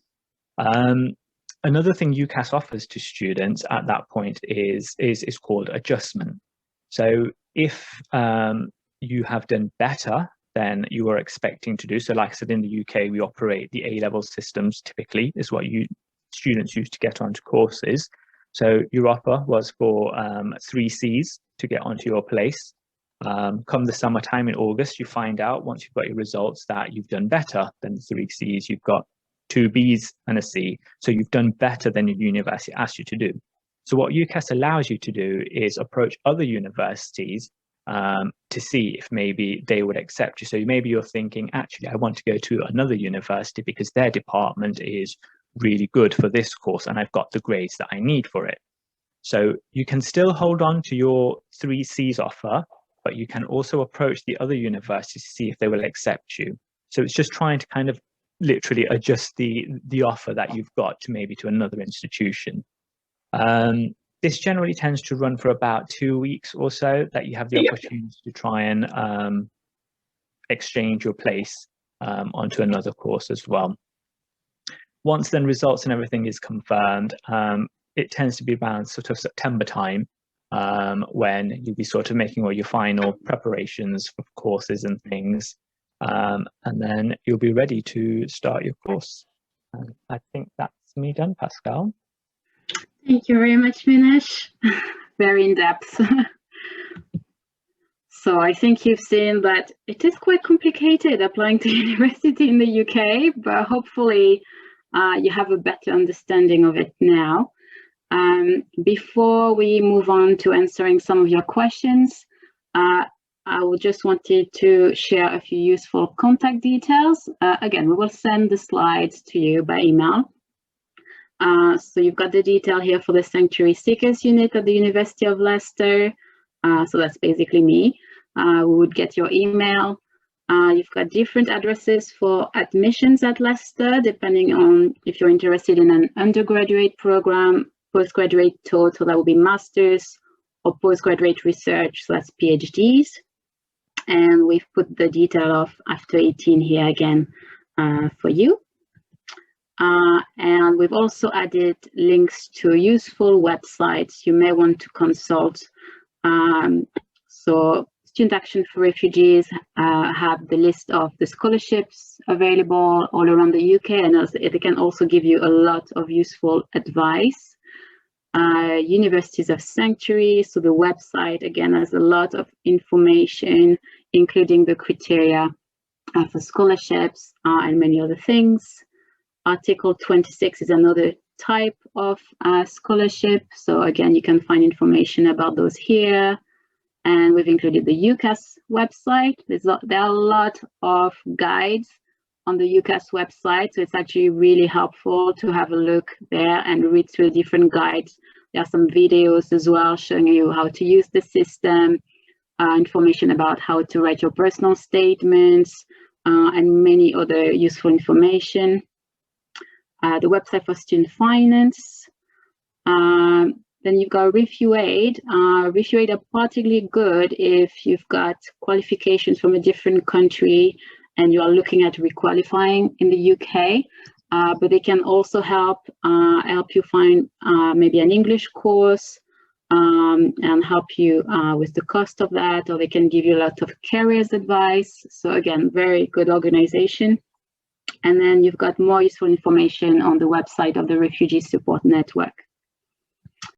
Another thing Ucas offers to students at that point is called adjustment. So if you have done better than you were expecting to do, so like I said, in the UK, we operate the A-level systems typically, is what students use to get onto courses. So your offer was for 3 Cs to get onto your place. Come the summertime in August, you find out, once you've got your results, that you've done better than the 3 Cs. You've got 2 Bs and a C. So you've done better than your university asked you to do. So what UCAS allows you to do is approach other universities to see if maybe they would accept you. So maybe you're thinking, actually, I want to go to another university because their department is really good for this course and I've got the grades that I need for it. So you can still hold on to your 3 Cs offer, but you can also approach the other universities to see if they will accept you. So it's just trying to kind of literally adjust the offer that you've got to maybe to another institution. This generally tends to run for about 2 weeks or so, that you have the opportunity to try and exchange your place onto another course as well. Once then results and everything is confirmed, it tends to be around sort of September time, when you'll be sort of making all your final preparations for courses and things, and then you'll be ready to start your course. I think that's me done, Pascale. Thank you very much, Minesh. Very in-depth. So I think you've seen that it is quite complicated applying to university in the UK, but hopefully you have a better understanding of it now. Before we move on to answering some of your questions, I just wanted to share a few useful contact details. Again, we will send the slides to you by email. So you've got the detail here for the Sanctuary Seekers Unit at the University of Leicester. So that's basically me. We would get your email. You've got different addresses for admissions at Leicester, depending on if you're interested in an undergraduate program, postgraduate taught, so that will be masters, or postgraduate research, so that's PhDs. And we've put the detail of after 18 here again for you. And we've also added links to useful websites you may want to consult. So Student Action for Refugees have the list of the scholarships available all around the UK, and it can also give you a lot of useful advice. Universities of Sanctuary, so the website again has a lot of information, including the criteria for scholarships and many other things. Article 26 is another type of scholarship. So again, you can find information about those here. And we've included the Ucas website. There are a lot of guides on the Ucas website. So it's actually really helpful to have a look there and read through different guides. There are some videos as well showing you how to use the system, information about how to write your personal statements, and many other useful information. The website for student finance. Then you've got Refugee. Refugee are particularly good if you've got qualifications from a different country and you are looking at requalifying in the UK. But they can also help you find maybe an English course and help you with the cost of that, or they can give you a lot of careers advice. So again, very good organization. And then you've got more useful information on the website of the Refugee Support Network.